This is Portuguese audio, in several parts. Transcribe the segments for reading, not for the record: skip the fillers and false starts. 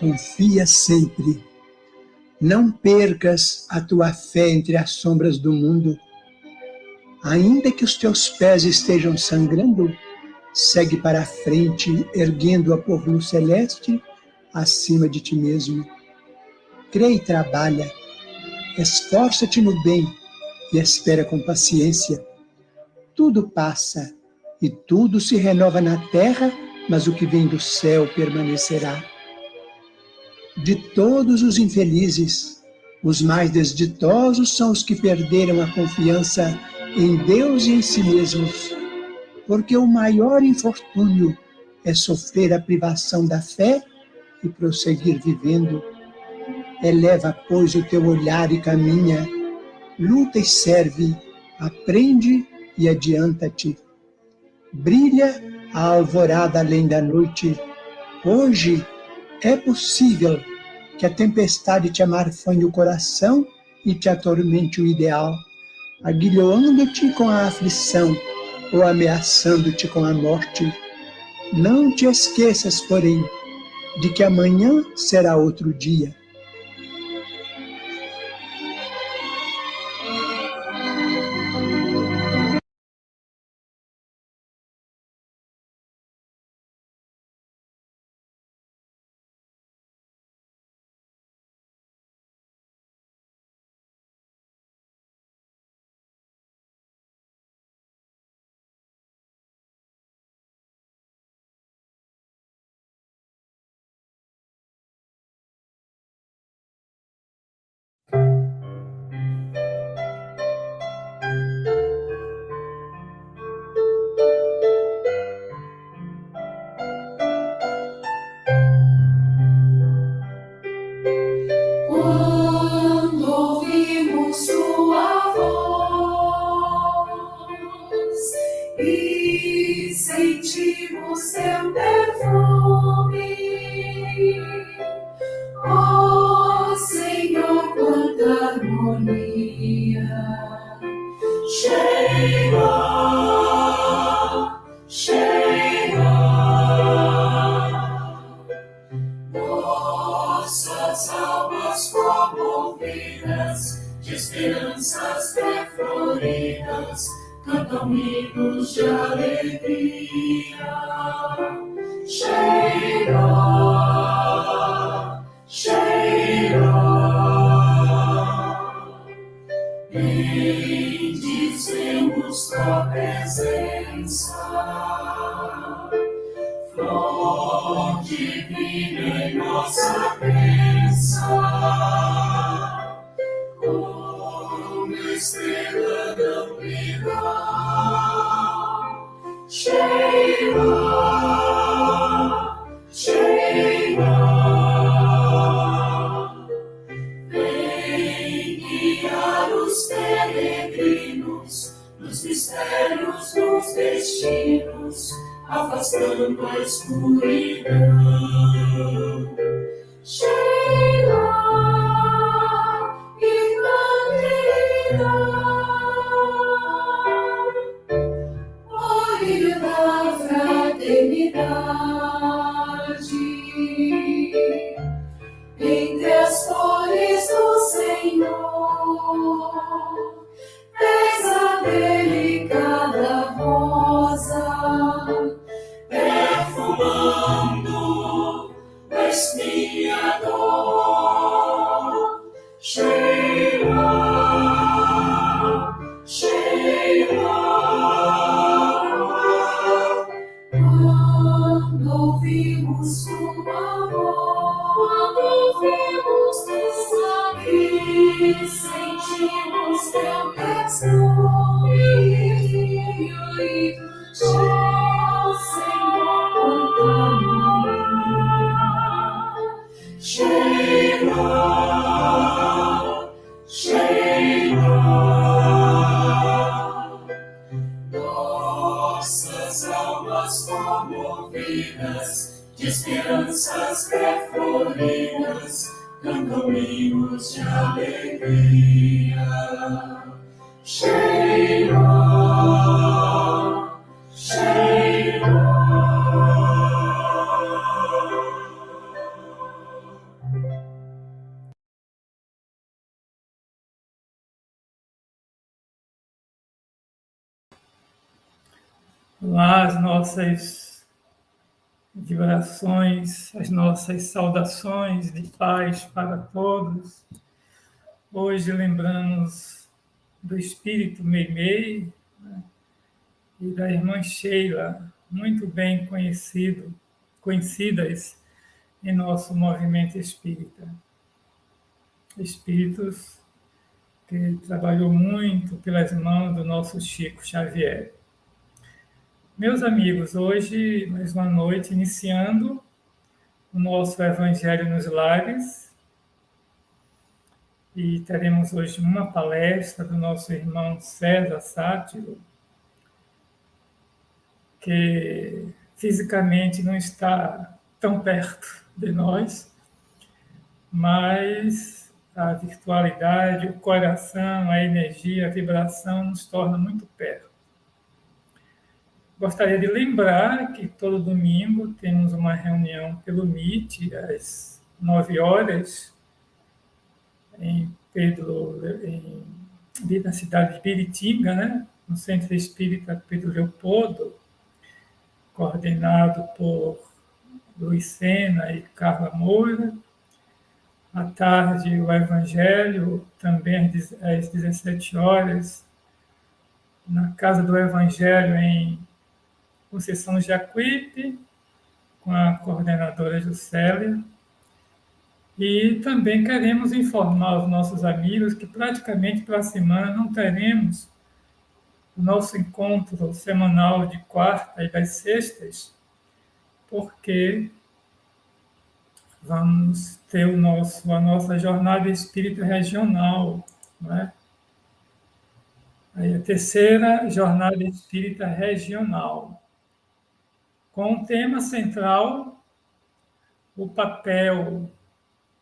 Confia sempre. Não percas a tua fé entre as sombras do mundo. Ainda que os teus pés estejam sangrando, segue para a frente, erguendo-a por luz celeste acima de ti mesmo. Crê e trabalha. Esforça-te no bem e espera com paciência. Tudo passa e tudo se renova na terra, mas o que vem do céu permanecerá. De todos os infelizes, os mais desditosos são os que perderam a confiança em Deus e em si mesmos, porque o maior infortúnio é sofrer a privação da fé e prosseguir vivendo. Eleva, pois, o teu olhar e caminha, luta e serve, aprende e adianta-te. Brilha a alvorada além da noite. Hoje é possível que a tempestade te amarfanhe o coração e te atormente o ideal, aguilhoando-te com a aflição ou ameaçando-te com a morte. Não te esqueças, porém, de que amanhã será outro dia. Quando ouvimos tua voz e sentimos teu perfume, ó Senhor, quanta harmonia, cheira, cheira. Nossas almas comovidas, de esperanças refloridas, cantam hinos de alegria. Cheira, cheira. Bendizemos tua presença, flor divina em nossa crença, como estrela não brilhar. Cheira, cheira. Vem guiar os peregrinos nos mistérios dos destinos, afastando a escuridão. Sheila e Maria, óleo da fraternidade, entre as flores do Senhor, és a delicada rosa, perfumando o expiador. Cheira, cheira. Quando ouvimos tua voz e sentimos teu perfume, Senhor, quanta harmonia. Cheira, cheira. Nossas almas crianças pré-floridas cantam hinos de alegria. Sheila, Sheila. Lá as nossas vibrações, as nossas saudações de paz para todos. Hoje lembramos do espírito Meimei, né, e da irmã Sheila, muito bem conhecidas em nosso movimento espírita. Espíritos que trabalhou muito pelas mãos do nosso Chico Xavier. Meus amigos, hoje, mais uma noite, iniciando o nosso Evangelho nos Lares, e teremos hoje uma palestra do nosso irmão César Sátiro, que fisicamente não está tão perto de nós, mas a virtualidade, o coração, a energia, a vibração nos torna muito perto. Gostaria de lembrar que todo domingo temos uma reunião pelo Meet, às 9 horas, na cidade de Biritinga, né? No Centro Espírita Pedro Leopoldo, coordenado por Luiz Sena e Carla Moura. À tarde, o Evangelho, também às 17 horas, na Casa do Evangelho, em Conceição Jacuípe, com a coordenadora Juscelia. E também queremos informar os nossos amigos que praticamente para a semana não teremos o nosso encontro semanal de quarta e das sextas, porque vamos ter a nossa jornada espírita regional, não é? Aí a terceira jornada espírita regional, com o tema central, o papel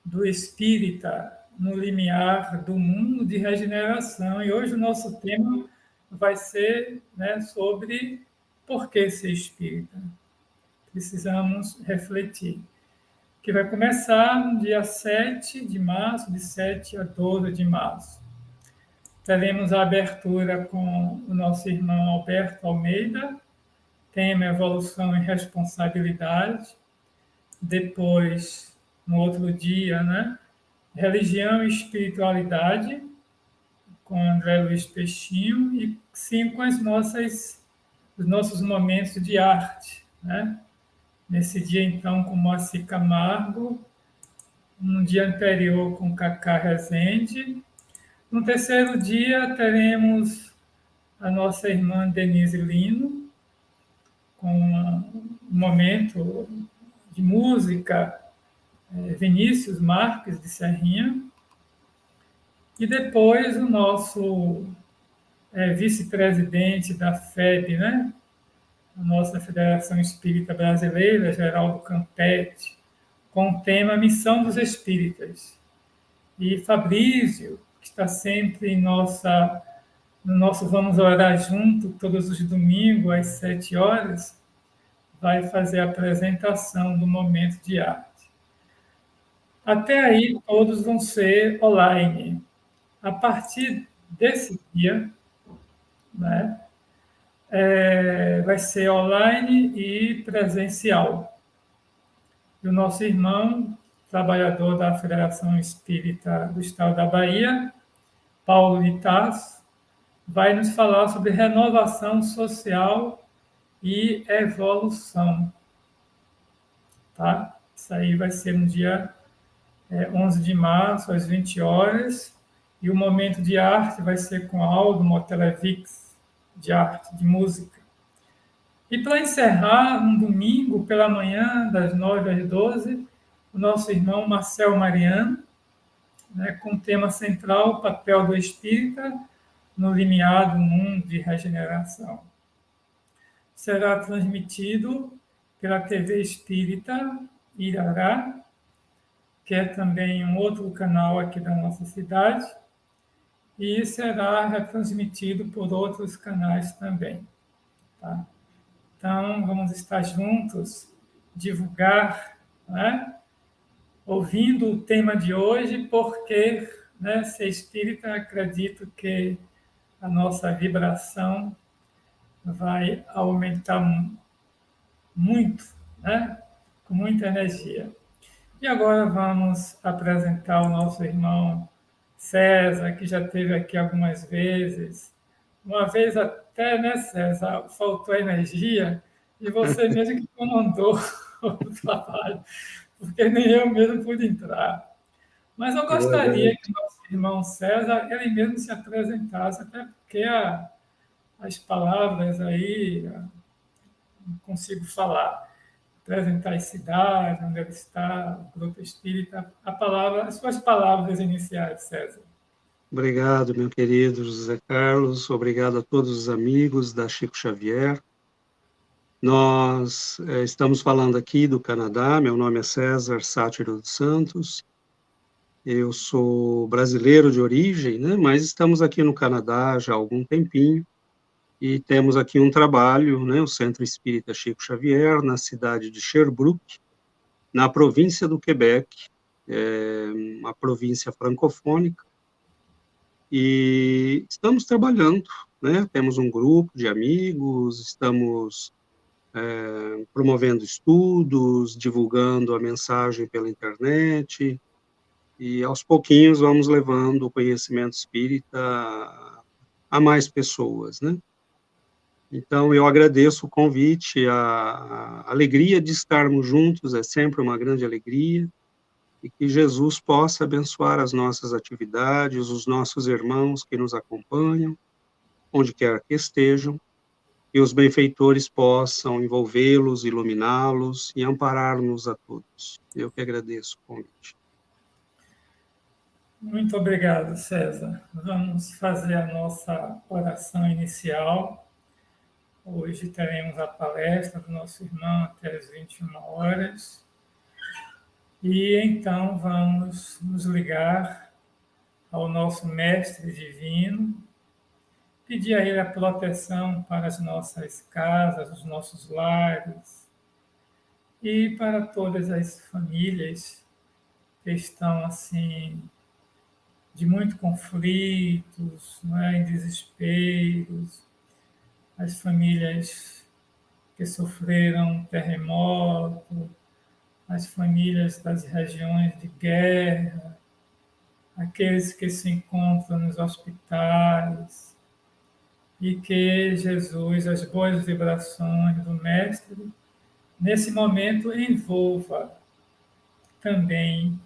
do espírita no limiar do mundo de regeneração. E hoje o nosso tema vai ser, né, sobre por que ser espírita. Precisamos refletir. Que vai começar no dia 7 de março, de 7 a 12 de março. Teremos a abertura com o nosso irmão Alberto Almeida, tema Evolução e Responsabilidade. Depois, no outro dia, né, Religião e Espiritualidade, com André Luiz Peixinho, e 5 os nossos momentos de arte, né? Nesse dia, então, com Moacir Camargo, no dia anterior com Cacá Rezende. No terceiro dia, teremos a nossa irmã Denise Lino, com um momento de música, Vinícius Marques, de Serrinha. E depois o nosso vice-presidente da FEB, né? A nossa Federação Espírita Brasileira, Geraldo Campetti, com o tema Missão dos Espíritas. E Fabrício, que está sempre no nosso Vamos Orar Junto, todos os domingos, às 7 horas, vai fazer a apresentação do momento de arte. Até aí, todos vão ser online. A partir desse dia, né, vai ser online e presencial. E o nosso irmão, trabalhador da Federação Espírita do Estado da Bahia, Paulo Litas, vai nos falar sobre renovação social e evolução. Tá? Isso aí vai ser no dia 11 de março, às 20 horas, e o momento de arte vai ser com Aldo Motelevics, de arte, de música. E para encerrar, um domingo pela manhã, das 9 às 12, o nosso irmão Marcel Mariano, né, com o tema central, o papel do espírita no limiar do mundo de regeneração. Será transmitido pela TV Espírita Irará, que é também um outro canal aqui da nossa cidade, e será retransmitido por outros canais também. Tá? Então, vamos estar juntos, divulgar, né? Ouvindo o tema de hoje, porque, né, ser espírita, acredito que a nossa vibração vai aumentar muito, né? Com muita energia. E agora vamos apresentar o nosso irmão César, que já esteve aqui algumas vezes. Uma vez até, né, César, faltou energia e você mesmo que comandou o trabalho, porque nem eu mesmo pude entrar. Mas eu É gostaria verdade. que o nosso irmão César, ele mesmo se apresentasse, até porque as palavras aí não consigo falar. Apresentar a cidade, onde ele está, o grupo espírita, a palavra, as suas palavras iniciais, César. Obrigado, meu querido José Carlos. Obrigado a todos os amigos da Chico Xavier. Nós estamos falando aqui do Canadá. Meu nome é César Sátiro dos Santos. Eu sou brasileiro de origem, né? Mas estamos aqui no Canadá já há algum tempinho. E temos aqui um trabalho, né? O Centro Espírita Chico Xavier, na cidade de Sherbrooke, na província do Quebec, uma província francofônica. E estamos trabalhando, né? Temos um grupo de amigos, estamos promovendo estudos, divulgando a mensagem pela internet, e aos pouquinhos vamos levando o conhecimento espírita a mais pessoas, né? Então, eu agradeço o convite, a alegria de estarmos juntos é sempre uma grande alegria, e que Jesus possa abençoar as nossas atividades, os nossos irmãos que nos acompanham, onde quer que estejam, e os benfeitores possam envolvê-los, iluminá-los e amparar-nos a todos. Eu que agradeço o convite. Muito obrigado, César. Vamos fazer a nossa oração inicial. Hoje teremos a palestra do nosso irmão até as 21 horas. E então vamos nos ligar ao nosso Mestre Divino, pedir a Ele a proteção para as nossas casas, os nossos lares e para todas as famílias que estão assim de muito conflitos, não é? Em desesperos, as famílias que sofreram terremoto, as famílias das regiões de guerra, aqueles que se encontram nos hospitais, e que Jesus, as boas vibrações do Mestre, nesse momento envolva também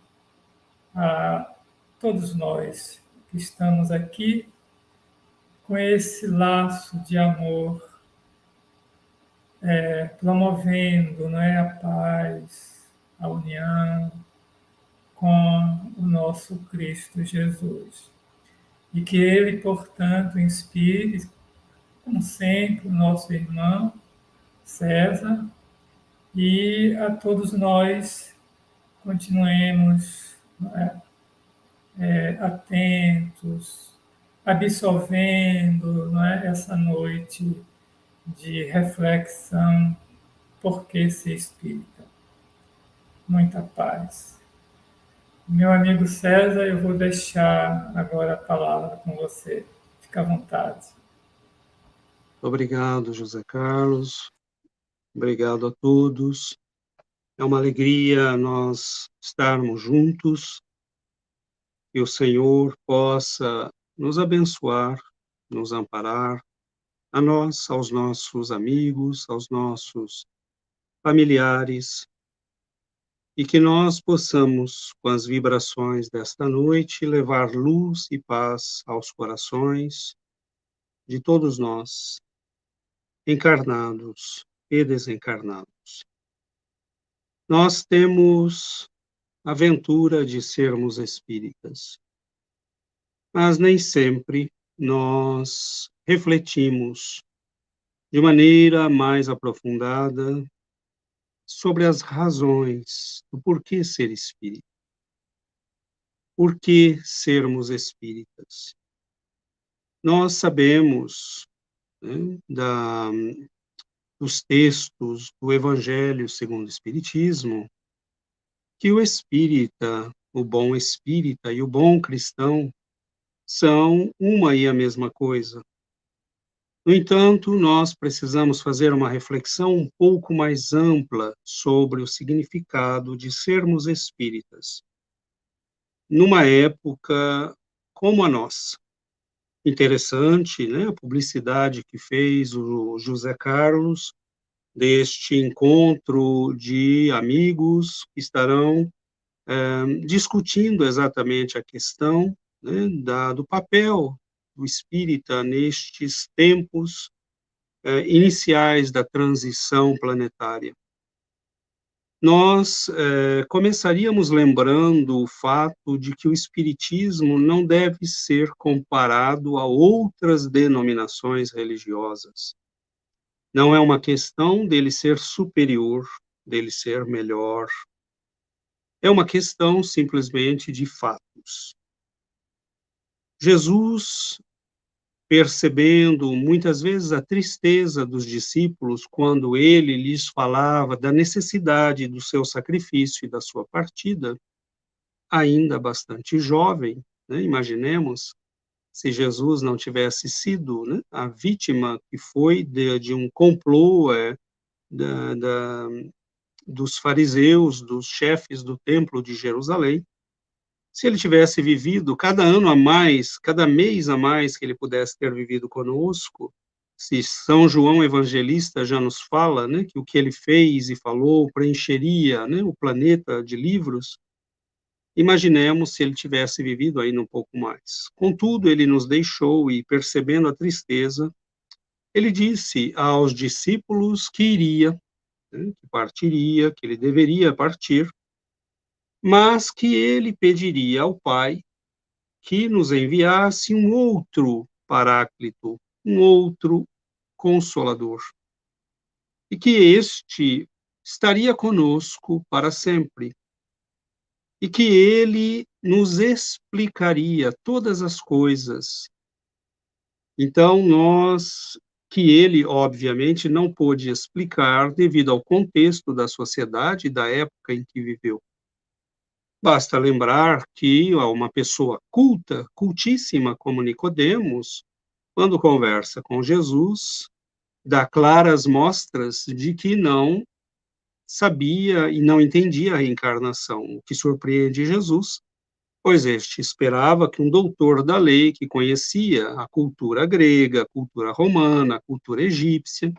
a todos nós que estamos aqui com esse laço de amor, promovendo, não é, a paz, a união com o nosso Cristo Jesus. E que Ele, portanto, inspire, como sempre, o nosso irmão César, e a todos nós continuemos, não é, atentos, absorvendo, não é, essa noite de reflexão, por que ser espírita. Muita paz. Meu amigo César, eu vou deixar agora a palavra com você. Fica à vontade. Obrigado, José Carlos. Obrigado a todos. É uma alegria nós estarmos juntos, que o Senhor possa nos abençoar, nos amparar, a nós, aos nossos amigos, aos nossos familiares, e que nós possamos, com as vibrações desta noite, levar luz e paz aos corações de todos nós, encarnados e desencarnados. Nós temos a aventura de sermos espíritas, mas nem sempre nós refletimos de maneira mais aprofundada sobre as razões do porquê ser espírita. Por que sermos espíritas? Nós sabemos, né, dos textos do Evangelho segundo o Espiritismo, que o espírita, o bom espírita e o bom cristão são uma e a mesma coisa. No entanto, nós precisamos fazer uma reflexão um pouco mais ampla sobre o significado de sermos espíritas, numa época como a nossa. Interessante, né, a publicidade que fez o José Carlos deste encontro de amigos que estarão discutindo exatamente a questão, né, do papel do espírita nestes tempos iniciais da transição planetária. Nós começaríamos lembrando o fato de que o espiritismo não deve ser comparado a outras denominações religiosas. Não é uma questão dele ser superior, dele ser melhor. É uma questão simplesmente de fatos. Jesus, percebendo muitas vezes a tristeza dos discípulos quando ele lhes falava da necessidade do seu sacrifício e da sua partida, ainda bastante jovem, né? Imaginemos se Jesus não tivesse sido, né, a vítima que foi de um complô dos fariseus, dos chefes do templo de Jerusalém. Se ele tivesse vivido cada ano a mais, cada mês a mais que ele pudesse ter vivido conosco, se São João Evangelista já nos fala, né, que o que ele fez e falou preencheria, né, o planeta de livros, imaginemos se ele tivesse vivido ainda um pouco mais. Contudo, ele nos deixou e, percebendo a tristeza, ele disse aos discípulos que iria, né, que partiria, que ele deveria partir, mas que ele pediria ao Pai que nos enviasse um outro Paráclito, um outro Consolador, e que este estaria conosco para sempre, e que ele nos explicaria todas as coisas. Então, que ele, obviamente, não pôde explicar devido ao contexto da sociedade e da época em que viveu. Basta lembrar que uma pessoa culta, cultíssima como Nicodemos, quando conversa com Jesus, dá claras mostras de que não sabia e não entendia a reencarnação, o que surpreende Jesus, pois este esperava que um doutor da lei, que conhecia a cultura grega, a cultura romana, a cultura egípcia,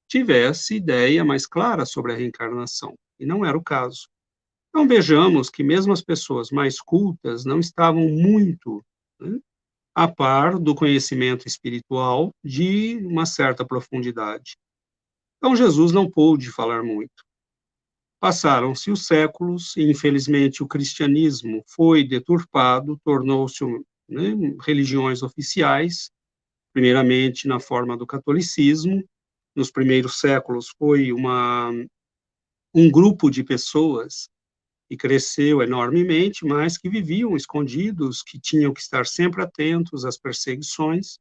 tivesse ideia mais clara sobre a reencarnação, e não era o caso. Então vejamos que mesmo as pessoas mais cultas não estavam muito, né, a par do conhecimento espiritual de uma certa profundidade. Então Jesus não pôde falar muito. Passaram-se os séculos e, infelizmente, o cristianismo foi deturpado, tornou-se, né, religiões oficiais, primeiramente na forma do catolicismo. Nos primeiros séculos foi um grupo de pessoas que cresceu enormemente, mas que viviam escondidos, que tinham que estar sempre atentos às perseguições.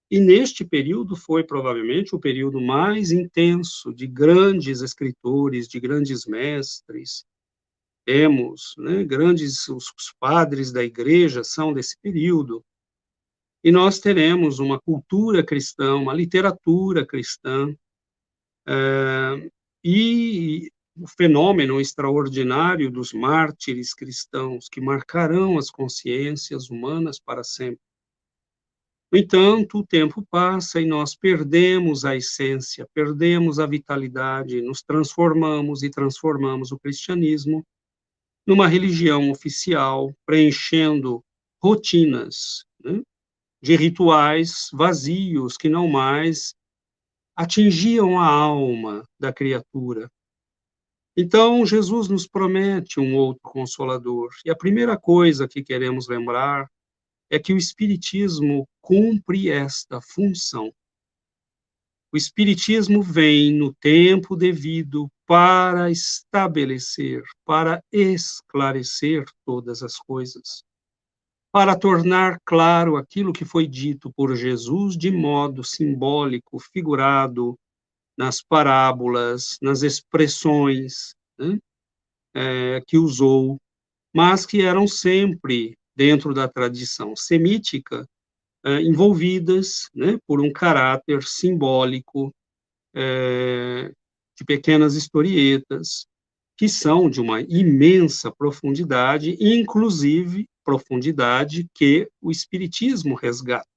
E neste período foi provavelmente o período mais intenso de grandes escritores, de grandes mestres. Temos, né, os padres da igreja são desse período. E nós teremos uma cultura cristã, uma literatura cristã, e o fenômeno extraordinário dos mártires cristãos, que marcarão as consciências humanas para sempre. No entanto, o tempo passa e nós perdemos a essência, perdemos a vitalidade, nos transformamos e transformamos o cristianismo numa religião oficial, preenchendo rotinas, né, de rituais vazios que não mais atingiam a alma da criatura. Então, Jesus nos promete um outro Consolador. E a primeira coisa que queremos lembrar é que o Espiritismo cumpre esta função. O Espiritismo vem no tempo devido para estabelecer, para esclarecer todas as coisas, para tornar claro aquilo que foi dito por Jesus de modo simbólico, figurado, nas parábolas, nas expressões, né, que usou, mas que eram sempre, dentro da tradição semítica, envolvidas, né, por um caráter simbólico, de pequenas historietas, que são de uma imensa profundidade, inclusive profundidade que o Espiritismo resgata.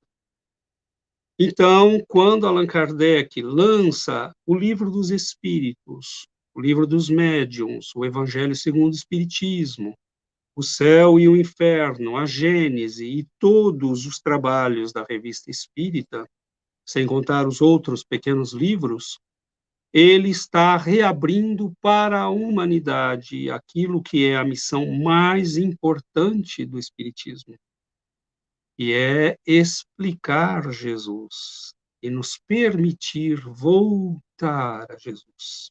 Então, quando Allan Kardec lança o Livro dos Espíritos, o Livro dos Médiuns, o Evangelho segundo o Espiritismo, o Céu e o Inferno, a Gênese e todos os trabalhos da Revista Espírita, sem contar os outros pequenos livros, ele está reabrindo para a humanidade aquilo que é a missão mais importante do Espiritismo, e é explicar Jesus e nos permitir voltar a Jesus.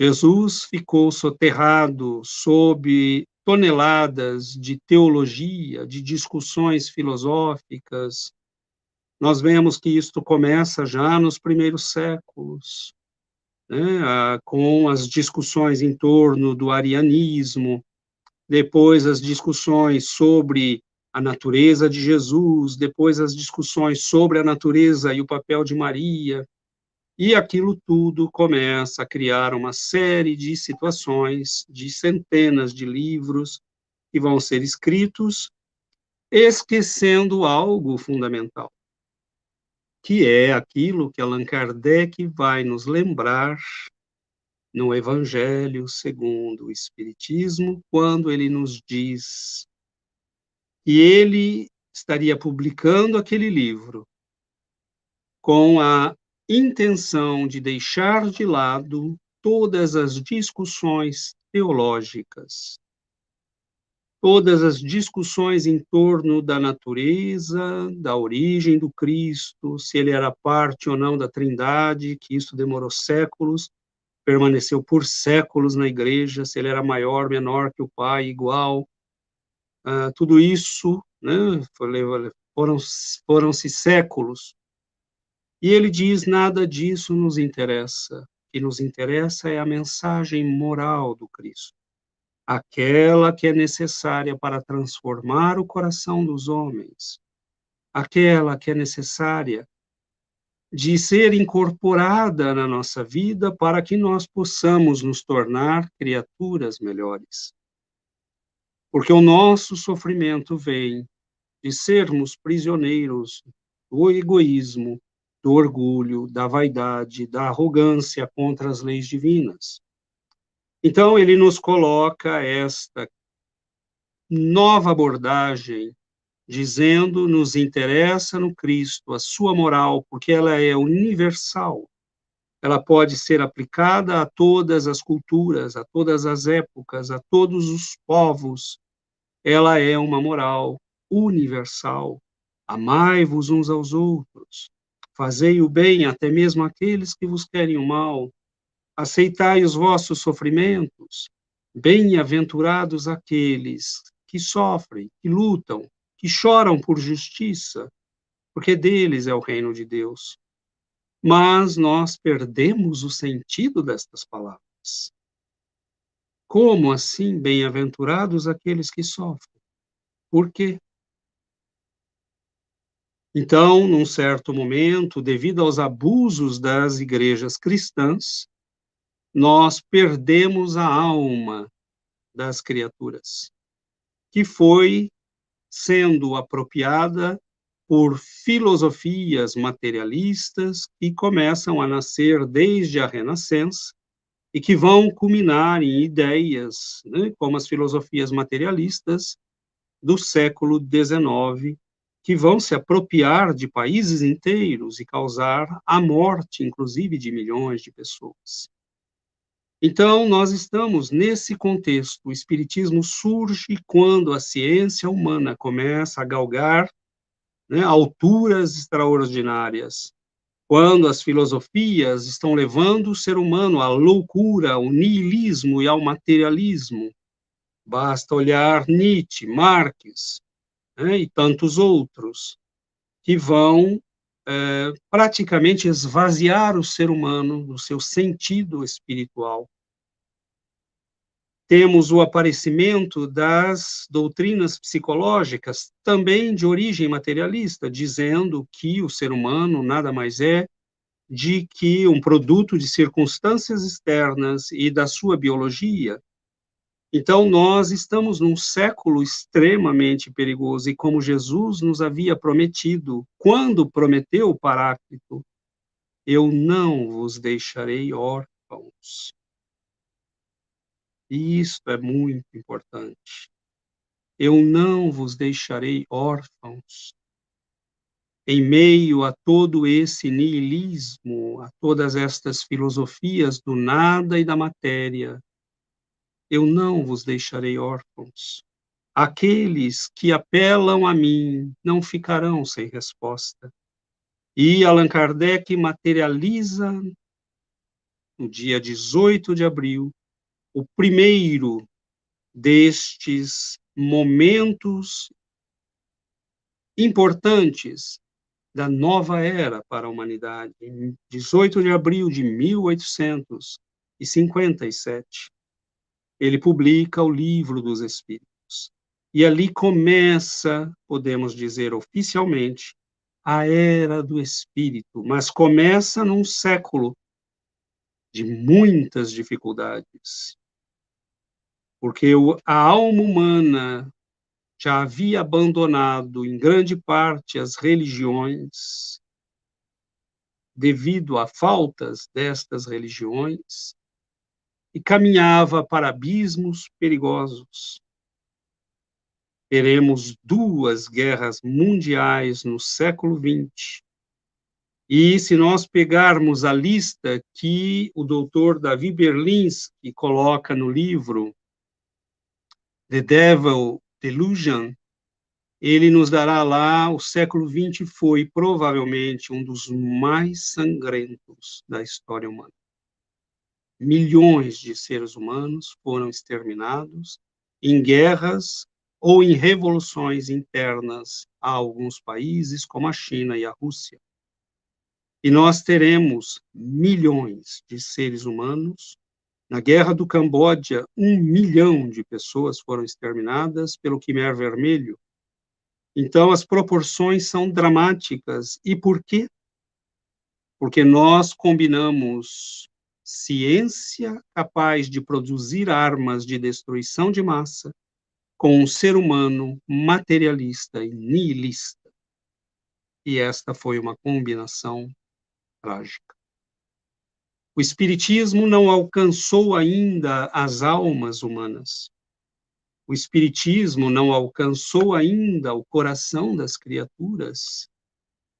Jesus ficou soterrado sob toneladas de teologia, de discussões filosóficas. Nós vemos que isto começa já nos primeiros séculos, né, com as discussões em torno do arianismo, depois as discussões sobre a natureza de Jesus, depois as discussões sobre a natureza e o papel de Maria, e aquilo tudo começa a criar uma série de situações, de centenas de livros que vão ser escritos, esquecendo algo fundamental, que é aquilo que Allan Kardec vai nos lembrar no Evangelho segundo o Espiritismo, quando ele nos diz que ele estaria publicando aquele livro com a intenção de deixar de lado todas as discussões teológicas, todas as discussões em torno da natureza, da origem do Cristo, se ele era parte ou não da Trindade, que isso demorou séculos, permaneceu por séculos na igreja, se ele era maior, menor que o Pai, igual, tudo isso, né, foram-se séculos. E ele diz, nada disso nos interessa. O que nos interessa é a mensagem moral do Cristo, aquela que é necessária para transformar o coração dos homens, aquela que é necessária de ser incorporada na nossa vida para que nós possamos nos tornar criaturas melhores. Porque o nosso sofrimento vem de sermos prisioneiros do egoísmo, do orgulho, da vaidade, da arrogância contra as leis divinas. Então, ele nos coloca esta nova abordagem, dizendo, nos interessa no Cristo a sua moral, porque ela é universal. Ela pode ser aplicada a todas as culturas, a todas as épocas, a todos os povos. Ela é uma moral universal. Amai-vos uns aos outros. Fazei o bem até mesmo àqueles que vos querem o mal. Aceitai os vossos sofrimentos. Bem-aventurados aqueles que sofrem, que lutam, que choram por justiça, porque deles é o reino de Deus. Mas nós perdemos o sentido destas palavras. Como assim, bem-aventurados aqueles que sofrem? Por quê? Então, num certo momento, devido aos abusos das igrejas cristãs, nós perdemos a alma das criaturas, que foi sendo apropriada por filosofias materialistas que começam a nascer desde a Renascença e que vão culminar em ideias, né, como as filosofias materialistas do século XIX, que vão se apropriar de países inteiros e causar a morte, inclusive, de milhões de pessoas. Então, nós estamos nesse contexto. O Espiritismo surge quando a ciência humana começa a galgar, né, alturas extraordinárias, quando as filosofias estão levando o ser humano à loucura, ao niilismo e ao materialismo. Basta olhar Nietzsche, Marx, né, e tantos outros, que vão praticamente esvaziar o ser humano do seu sentido espiritual. Temos o aparecimento das doutrinas psicológicas, também de origem materialista, dizendo que o ser humano nada mais é de que um produto de circunstâncias externas e da sua biologia. Então, nós estamos num século extremamente perigoso, e como Jesus nos havia prometido, quando prometeu o Paráclito, eu não vos deixarei órfãos. E isso é muito importante. Eu não vos deixarei órfãos. Em meio a todo esse niilismo, a todas estas filosofias do nada e da matéria, eu não vos deixarei órfãos. Aqueles que apelam a mim não ficarão sem resposta. E Allan Kardec materializa, no dia 18 de abril, o primeiro destes momentos importantes da nova era para a humanidade, em 18 de abril de 1857. Ele publica o Livro dos Espíritos. E ali começa, podemos dizer oficialmente, a Era do Espírito, mas começa num século de muitas dificuldades, porque a alma humana já havia abandonado, em grande parte, as religiões, devido a faltas destas religiões, e caminhava para abismos perigosos. Teremos 2 guerras mundiais no século XX. E se nós pegarmos a lista que o doutor Davi Berlinski coloca no livro The Devil Delusion, ele nos dará lá, o século XX foi provavelmente um dos mais sangrentos da história humana. Milhões de seres humanos foram exterminados em guerras ou em revoluções internas a alguns países, como a China e a Rússia. E nós teremos milhões de seres humanos. Na Guerra do Camboja, 1 milhão de pessoas foram exterminadas pelo Khmer Vermelho. Então, as proporções são dramáticas. E por quê? Porque nós combinamos ciência capaz de produzir armas de destruição de massa com um ser humano materialista e nihilista. E esta foi uma combinação trágica. O Espiritismo não alcançou ainda as almas humanas. O Espiritismo não alcançou ainda o coração das criaturas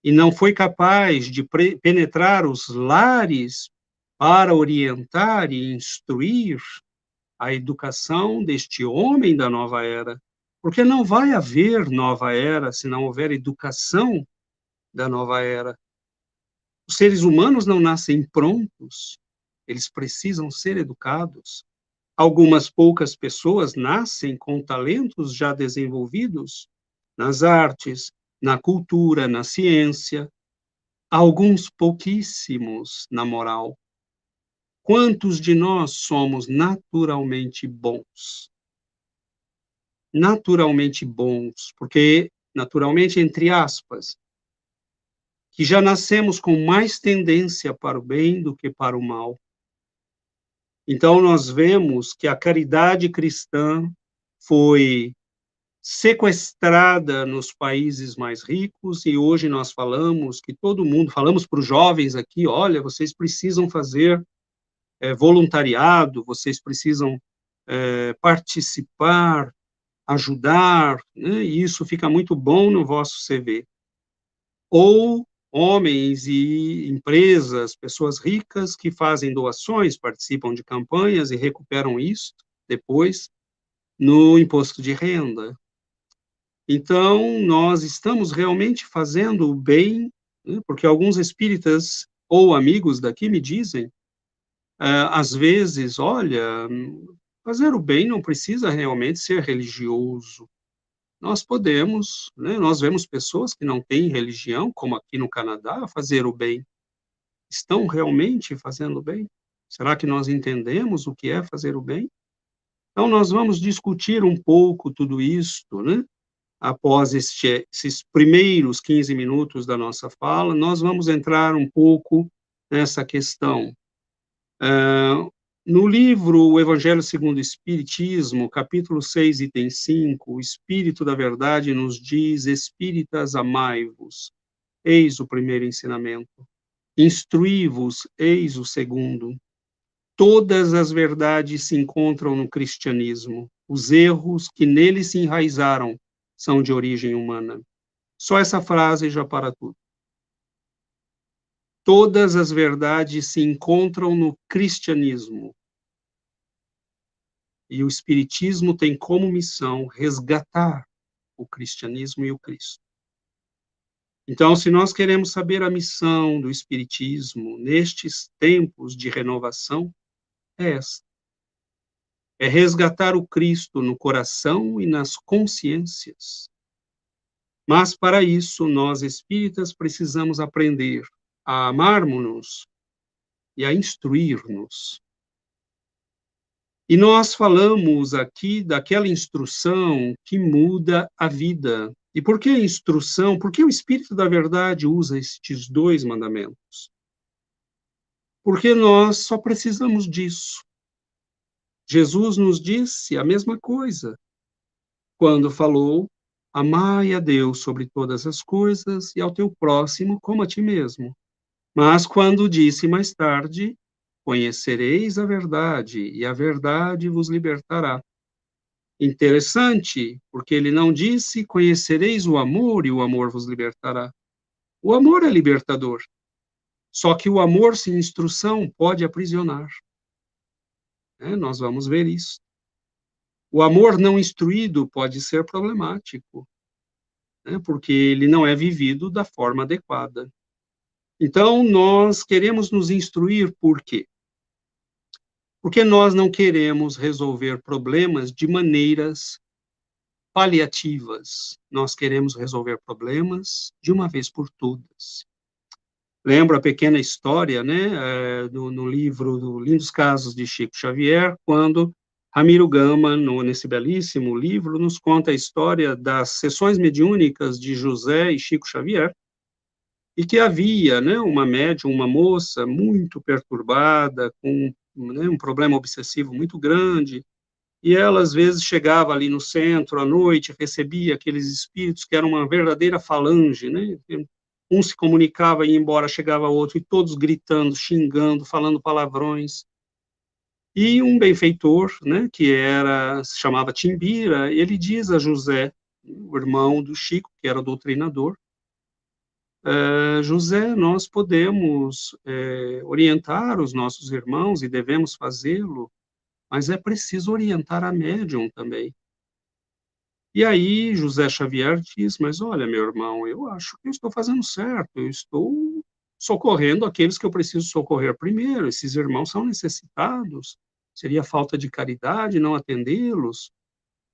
e não foi capaz de penetrar os lares para orientar e instruir a educação deste homem da nova era, porque não vai haver nova era se não houver educação da nova era. Os seres humanos não nascem prontos, eles precisam ser educados. Algumas poucas pessoas nascem com talentos já desenvolvidos nas artes, na cultura, na ciência, alguns pouquíssimos na moral. Quantos de nós somos naturalmente bons? Naturalmente bons, porque, naturalmente, entre aspas, que já nascemos com mais tendência para o bem do que para o mal. Então, nós vemos que a caridade cristã foi sequestrada nos países mais ricos, e hoje nós falamos que todo mundo, falamos para os jovens aqui, olha, vocês precisam fazer voluntariado, vocês precisam participar, ajudar, né? E isso fica muito bom no vosso CV. Ou homens e empresas, pessoas ricas que fazem doações, participam de campanhas e recuperam isso depois no imposto de renda. Então, nós estamos realmente fazendo o bem né? Porque alguns espíritas ou amigos daqui me dizem, às vezes, olha, fazer o bem não precisa realmente ser religioso. Nós podemos, né, nós vemos pessoas que não têm religião, como aqui no Canadá, fazer o bem. Estão realmente fazendo o bem? Será que nós entendemos o que é fazer o bem? Então, nós vamos discutir um pouco tudo isto, né? Após esses primeiros 15 minutos da nossa fala, nós vamos entrar um pouco nessa questão. No livro O Evangelho segundo o Espiritismo, capítulo 6, item 5, o Espírito da Verdade nos diz: Espíritas, amai-vos, eis o primeiro ensinamento. Instruí-vos, eis o segundo. Todas as verdades se encontram no cristianismo. Os erros que nele se enraizaram são de origem humana. Só essa frase já para tudo. Todas as verdades se encontram no cristianismo. E o Espiritismo tem como missão resgatar o cristianismo e o Cristo. Então, se nós queremos saber a missão do Espiritismo nestes tempos de renovação, é esta. É resgatar o Cristo no coração e nas consciências. Mas, para isso, nós espíritas precisamos aprender a amarmos-nos e a instruir-nos. E nós falamos aqui daquela instrução que muda a vida. E por que a instrução? Porque o Espírito da Verdade usa estes dois mandamentos. Porque nós só precisamos disso. Jesus nos disse a mesma coisa, quando falou: amai a Deus sobre todas as coisas e ao teu próximo como a ti mesmo. Mas quando disse mais tarde: conhecereis a verdade, e a verdade vos libertará. Interessante, porque ele não disse: conhecereis o amor, e o amor vos libertará. O amor é libertador. Só que o amor sem instrução pode aprisionar. Nós vamos ver isso. O amor não instruído pode ser problemático, porque ele não é vivido da forma adequada. Então, nós queremos nos instruir por quê? Porque nós não queremos resolver problemas de maneiras paliativas. Nós queremos resolver problemas de uma vez por todas. Lembro a pequena história, né, no livro do Lindos Casos de Chico Xavier, quando Ramiro Gama, nesse belíssimo livro, nos conta a história das sessões mediúnicas de José e Chico Xavier, e que havia, né, uma médium, uma moça muito perturbada, com, né, um problema obsessivo muito grande, e ela, às vezes, chegava ali no centro, à noite, recebia aqueles espíritos que eram uma verdadeira falange, né? Um se comunicava e ia embora, chegava outro, e todos gritando, xingando, falando palavrões. E um benfeitor, né, que se chamava Timbira, ele diz a José, o irmão do Chico, que era doutrinador: José, nós podemos orientar os nossos irmãos e devemos fazê-lo, mas é preciso orientar a médium também. E aí José Xavier diz: mas olha, meu irmão, eu acho que eu estou fazendo certo, eu estou socorrendo aqueles que eu preciso socorrer primeiro, esses irmãos são necessitados, seria falta de caridade não atendê-los,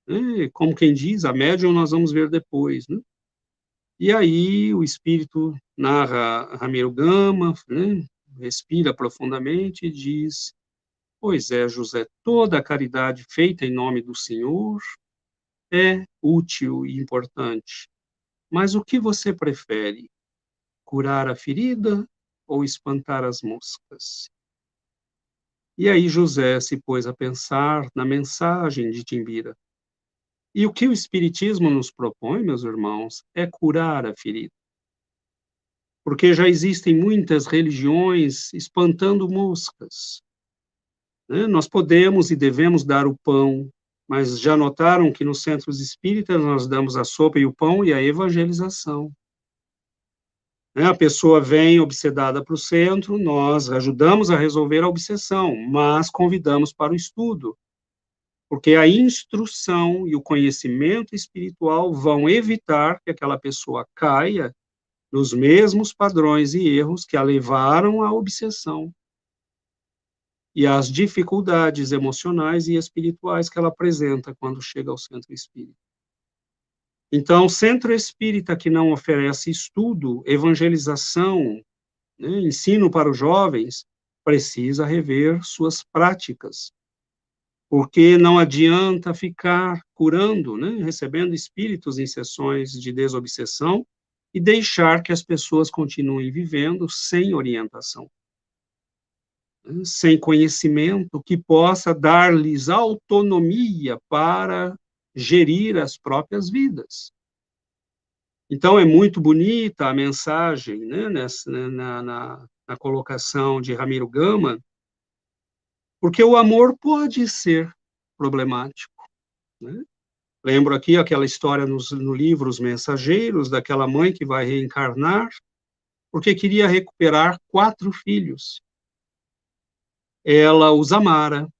né? Como quem diz, a médium nós vamos ver depois, né? E aí o espírito narra Ramiro Gama, né? Respira profundamente e diz: pois é, José, toda a caridade feita em nome do Senhor é útil e importante. Mas o que você prefere? Curar a ferida ou espantar as moscas? E aí José se pôs a pensar na mensagem de Timbira. E o que o Espiritismo nos propõe, meus irmãos, é curar a ferida. Porque já existem muitas religiões espantando moscas. Nós podemos e devemos dar o pão, mas já notaram que nos centros espíritas nós damos a sopa e o pão e a evangelização. A pessoa vem obsedada para o centro, nós ajudamos a resolver a obsessão, mas convidamos para o estudo, porque a instrução e o conhecimento espiritual vão evitar que aquela pessoa caia nos mesmos padrões e erros que a levaram à obsessão e às dificuldades emocionais e espirituais que ela apresenta quando chega ao centro espírita. Então, o centro espírita que não oferece estudo, evangelização, né, ensino para os jovens, precisa rever suas práticas, porque não adianta ficar curando, né, recebendo espíritos em sessões de desobsessão e deixar que as pessoas continuem vivendo sem orientação, né, sem conhecimento que possa dar-lhes autonomia para gerir as próprias vidas. Então, é muito bonita a mensagem, né, na colocação de Ramiro Gama, porque o amor pode ser problemático, né? Lembro aqui aquela história no livro Os Mensageiros, daquela mãe que vai reencarnar, porque queria recuperar 4 filhos. Ela os amara,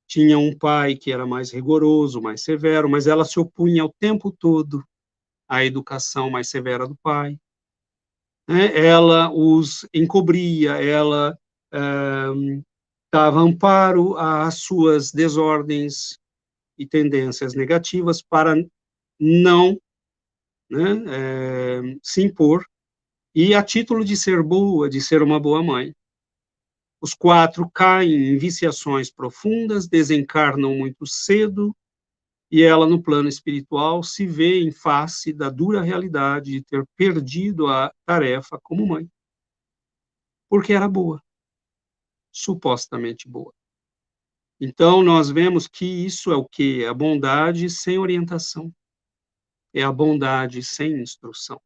tinha um pai que era mais rigoroso, mais severo, mas ela se opunha o tempo todo à educação mais severa do pai, né? Ela os encobria, ela dava amparo às suas desordens e tendências negativas para não, né, se impor, e a título de ser boa, de ser uma boa mãe. Os 4 caem em viciações profundas, desencarnam muito cedo, e ela, no plano espiritual, se vê em face da dura realidade de ter perdido a tarefa como mãe, porque era boa, supostamente boa. Então, nós vemos que isso é o quê? É a bondade sem orientação, é a bondade sem instrução.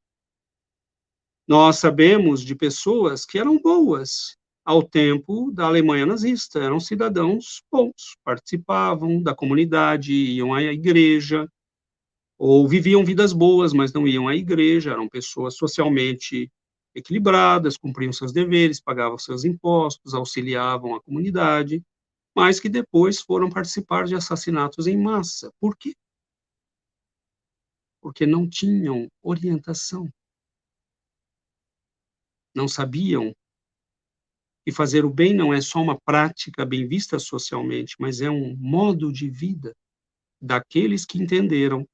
Nós sabemos de pessoas que eram boas ao tempo da Alemanha nazista, eram cidadãos bons, participavam da comunidade, iam à igreja, ou viviam vidas boas, mas não iam à igreja, eram pessoas socialmente equilibradas, cumpriam seus deveres, pagavam seus impostos, auxiliavam a comunidade, mas que depois foram participar de assassinatos em massa. Por quê? Porque não tinham orientação. Não sabiam que fazer o bem não é só uma prática bem vista socialmente, mas é um modo de vida daqueles que entenderam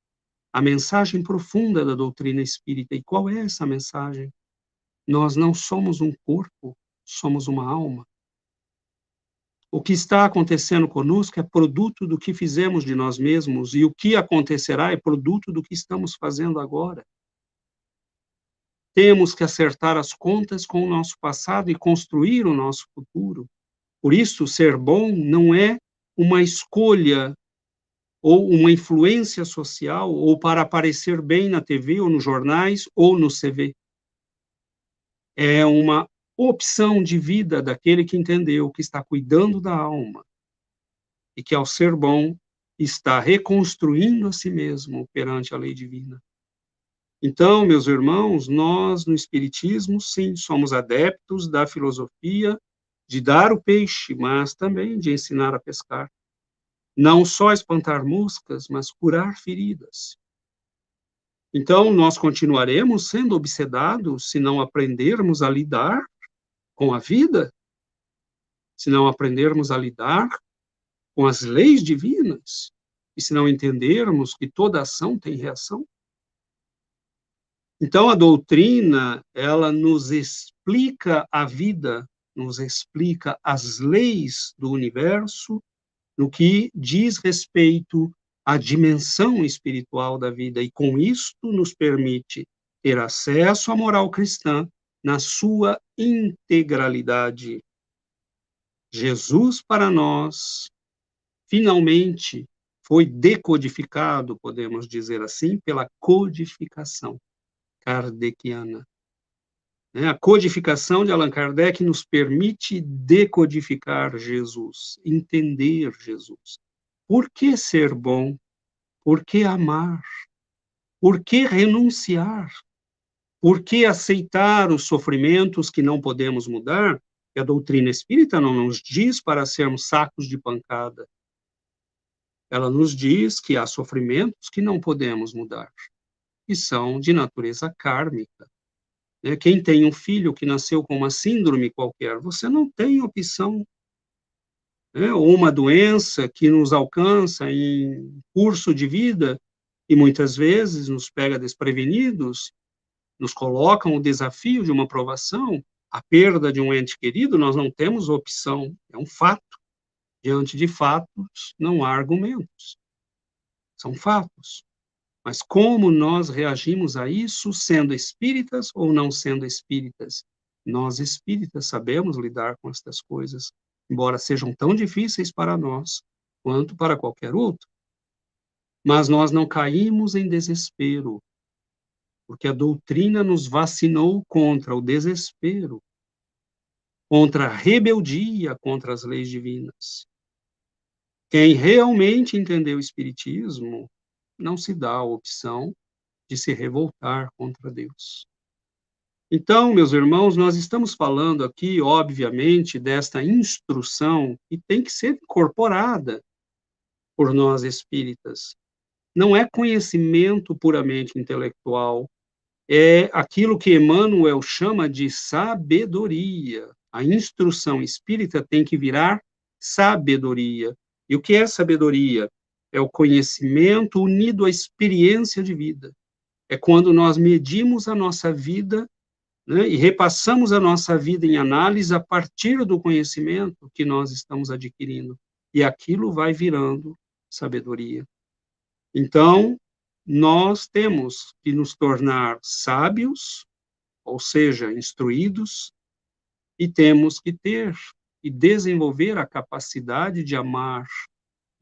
a mensagem profunda da doutrina espírita. E qual é essa mensagem? Nós não somos um corpo, somos uma alma. O que está acontecendo conosco é produto do que fizemos de nós mesmos, e o que acontecerá é produto do que estamos fazendo agora. Temos que acertar as contas com o nosso passado e construir o nosso futuro. Por isso, ser bom não é uma escolha ou uma influência social, ou para aparecer bem na TV, ou nos jornais, ou no CV. É uma opção de vida daquele que entendeu que está cuidando da alma e que, ao ser bom, está reconstruindo a si mesmo perante a lei divina. Então, meus irmãos, nós no Espiritismo, sim, somos adeptos da filosofia de dar o peixe, mas também de ensinar a pescar. Não só espantar moscas, mas curar feridas. Então, nós continuaremos sendo obsedados se não aprendermos a lidar com a vida, se não aprendermos a lidar com as leis divinas, e se não entendermos que toda ação tem reação. Então, a doutrina, ela nos explica a vida, nos explica as leis do universo, no que diz respeito à dimensão espiritual da vida, e com isto nos permite ter acesso à moral cristã na sua integralidade. Jesus, para nós, finalmente foi decodificado, podemos dizer assim, pela codificação kardeciana. A codificação de Allan Kardec nos permite decodificar Jesus, entender Jesus. Por que ser bom? Por que amar? Por que renunciar? Por que aceitar os sofrimentos que não podemos mudar? E a doutrina espírita não nos diz para sermos sacos de pancada. Ela nos diz que há sofrimentos que não podemos mudar, que são de natureza kármica. Quem tem um filho que nasceu com uma síndrome qualquer, você não tem opção. Ou uma doença que nos alcança em curso de vida, e muitas vezes nos pega desprevenidos, nos colocam o desafio de uma provação, a perda de um ente querido, nós não temos opção, é um fato. Diante de fatos, não há argumentos. São fatos. Mas como nós reagimos a isso, sendo espíritas ou não sendo espíritas? Nós, espíritas, sabemos lidar com estas coisas, embora sejam tão difíceis para nós, quanto para qualquer outro. Mas nós não caímos em desespero, porque a doutrina nos vacinou contra o desespero, contra a rebeldia contra as leis divinas. Quem realmente entendeu o Espiritismo não se dá a opção de se revoltar contra Deus. Então, meus irmãos, nós estamos falando aqui, obviamente, desta instrução que tem que ser incorporada por nós espíritas. Não é conhecimento puramente intelectual, é aquilo que Emmanuel chama de sabedoria. A instrução espírita tem que virar sabedoria. E o que é sabedoria? É o conhecimento unido à experiência de vida. É quando nós medimos a nossa vida, né, e repassamos a nossa vida em análise a partir do conhecimento que nós estamos adquirindo. E aquilo vai virando sabedoria. Então, nós temos que nos tornar sábios, ou seja, instruídos, e temos que ter e desenvolver a capacidade de amar,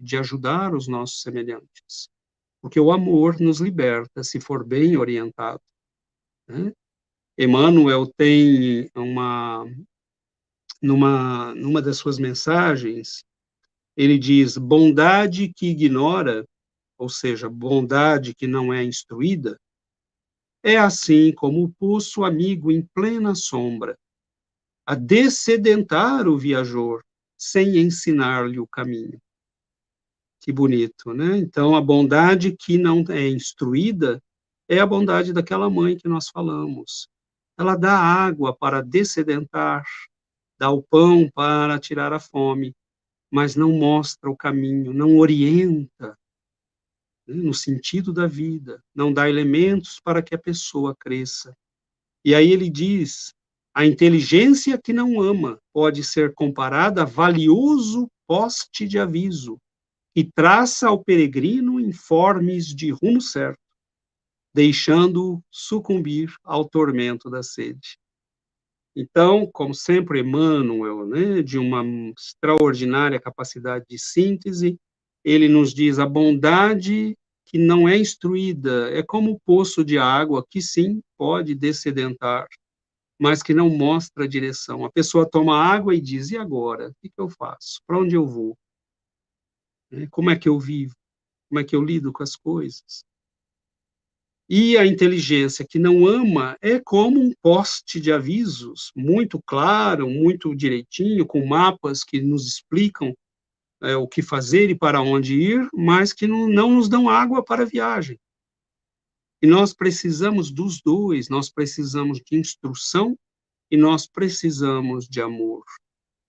de ajudar os nossos semelhantes. Porque o amor nos liberta, se for bem orientado. Né? Emmanuel tem numa das suas mensagens, ele diz, bondade que ignora, ou seja, bondade que não é instruída, é assim como o poço amigo em plena sombra, a dessedentar o viajor, sem ensinar-lhe o caminho. Que bonito, né? Então, a bondade que não é instruída é a bondade daquela mãe que nós falamos. Ela dá água para dessedentar, dá o pão para tirar a fome, mas não mostra o caminho, não orienta, né, no sentido da vida, não dá elementos para que a pessoa cresça. E aí ele diz, a inteligência que não ama pode ser comparada a valioso poste de aviso, que traça ao peregrino informes de rumo certo, deixando-o sucumbir ao tormento da sede. Então, como sempre, Emmanuel, né, de uma extraordinária capacidade de síntese, ele nos diz, a bondade que não é instruída é como o poço de água, que sim, pode dessedentar, mas que não mostra a direção. A pessoa toma água e diz, e agora? O que eu faço? Para onde eu vou? Como é que eu vivo? Como é que eu lido com as coisas? E a inteligência que não ama é como um poste de avisos, muito claro, muito direitinho, com mapas que nos explicam o que fazer e para onde ir, mas que não nos dão água para a viagem. E nós precisamos dos dois, nós precisamos de instrução e nós precisamos de amor.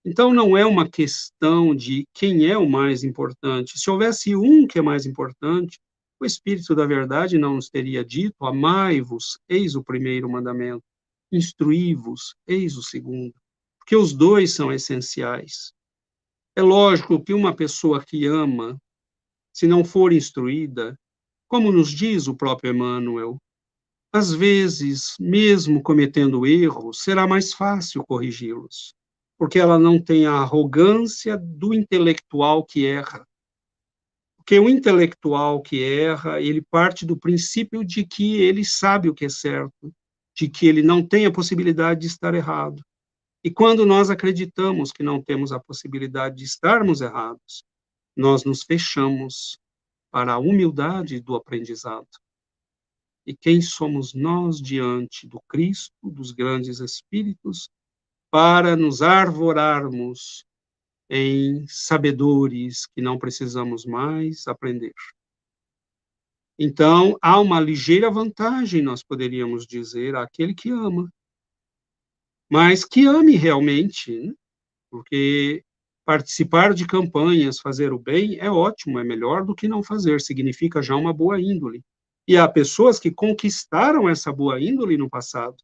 Então, não é uma questão de quem é o mais importante. Se houvesse um que é mais importante, o Espírito da Verdade não nos teria dito, amai-vos, eis o primeiro mandamento, instruí-vos, eis o segundo, porque os dois são essenciais. É lógico que uma pessoa que ama, se não for instruída, como nos diz o próprio Emmanuel, às vezes, mesmo cometendo erros, será mais fácil corrigi-los, porque ela não tem a arrogância do intelectual que erra. Porque o intelectual que erra, ele parte do princípio de que ele sabe o que é certo, de que ele não tem a possibilidade de estar errado. E quando nós acreditamos que não temos a possibilidade de estarmos errados, nós nos fechamos para a humildade do aprendizado. E quem somos nós diante do Cristo, dos grandes Espíritos, para nos arvorarmos em sabedores que não precisamos mais aprender? Então, há uma ligeira vantagem, nós poderíamos dizer, àquele que ama, mas que ame realmente, né? Porque participar de campanhas, fazer o bem, é ótimo, é melhor do que não fazer, significa já uma boa índole. E há pessoas que conquistaram essa boa índole no passado.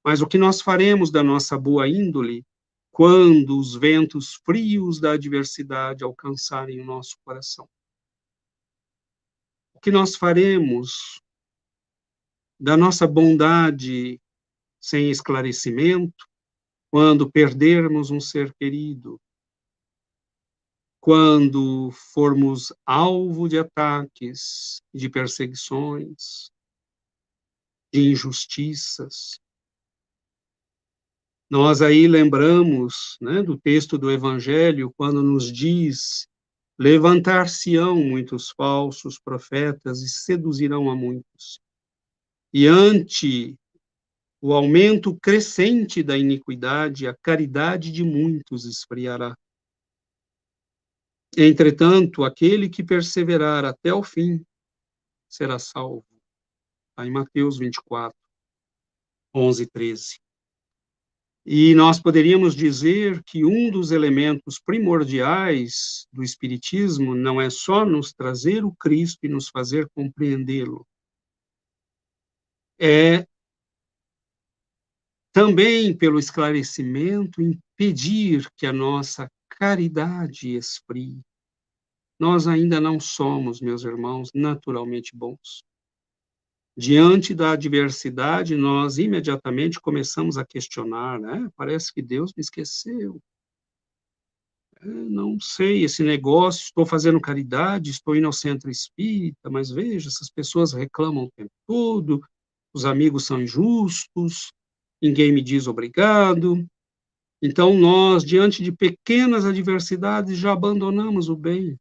Mas o que nós faremos da nossa boa índole quando os ventos frios da adversidade alcançarem o nosso coração? O que nós faremos da nossa bondade sem esclarecimento quando perdermos um ser querido? Quando formos alvo de ataques, de perseguições, de injustiças? Nós aí lembramos, né, do texto do Evangelho, quando nos diz: levantar-se-ão muitos falsos profetas e seduzirão a muitos. E ante o aumento crescente da iniquidade, a caridade de muitos esfriará. Entretanto, aquele que perseverar até o fim será salvo. Está em Mateus 24, 11 e 13. E nós poderíamos dizer que um dos elementos primordiais do Espiritismo não é só nos trazer o Cristo e nos fazer compreendê-lo, é também, pelo esclarecimento, impedir que a nossa caridade esfrie. Nós ainda não somos, meus irmãos, naturalmente bons. Diante da adversidade, nós imediatamente começamos a questionar, né? Parece que Deus me esqueceu. Não sei, esse negócio, estou fazendo caridade, estou indo ao centro espírita, mas veja, essas pessoas reclamam o tempo todo, os amigos são injustos, ninguém me diz obrigado. Então, nós, diante de pequenas adversidades, já abandonamos o bem.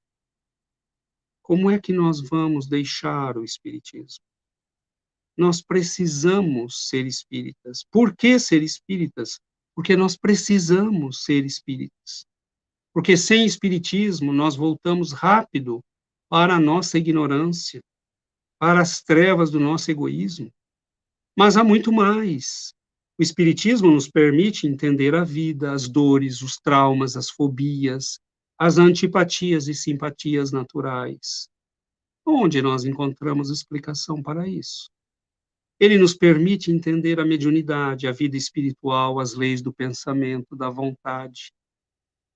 Como é que nós vamos deixar o espiritismo? Nós precisamos ser espíritas. Por que ser espíritas? Porque nós precisamos ser espíritas. Porque sem espiritismo nós voltamos rápido para a nossa ignorância, para as trevas do nosso egoísmo. Mas há muito mais. O espiritismo nos permite entender a vida, as dores, os traumas, as fobias, as antipatias e simpatias naturais. Onde nós encontramos explicação para isso? Ele nos permite entender a mediunidade, a vida espiritual, as leis do pensamento, da vontade.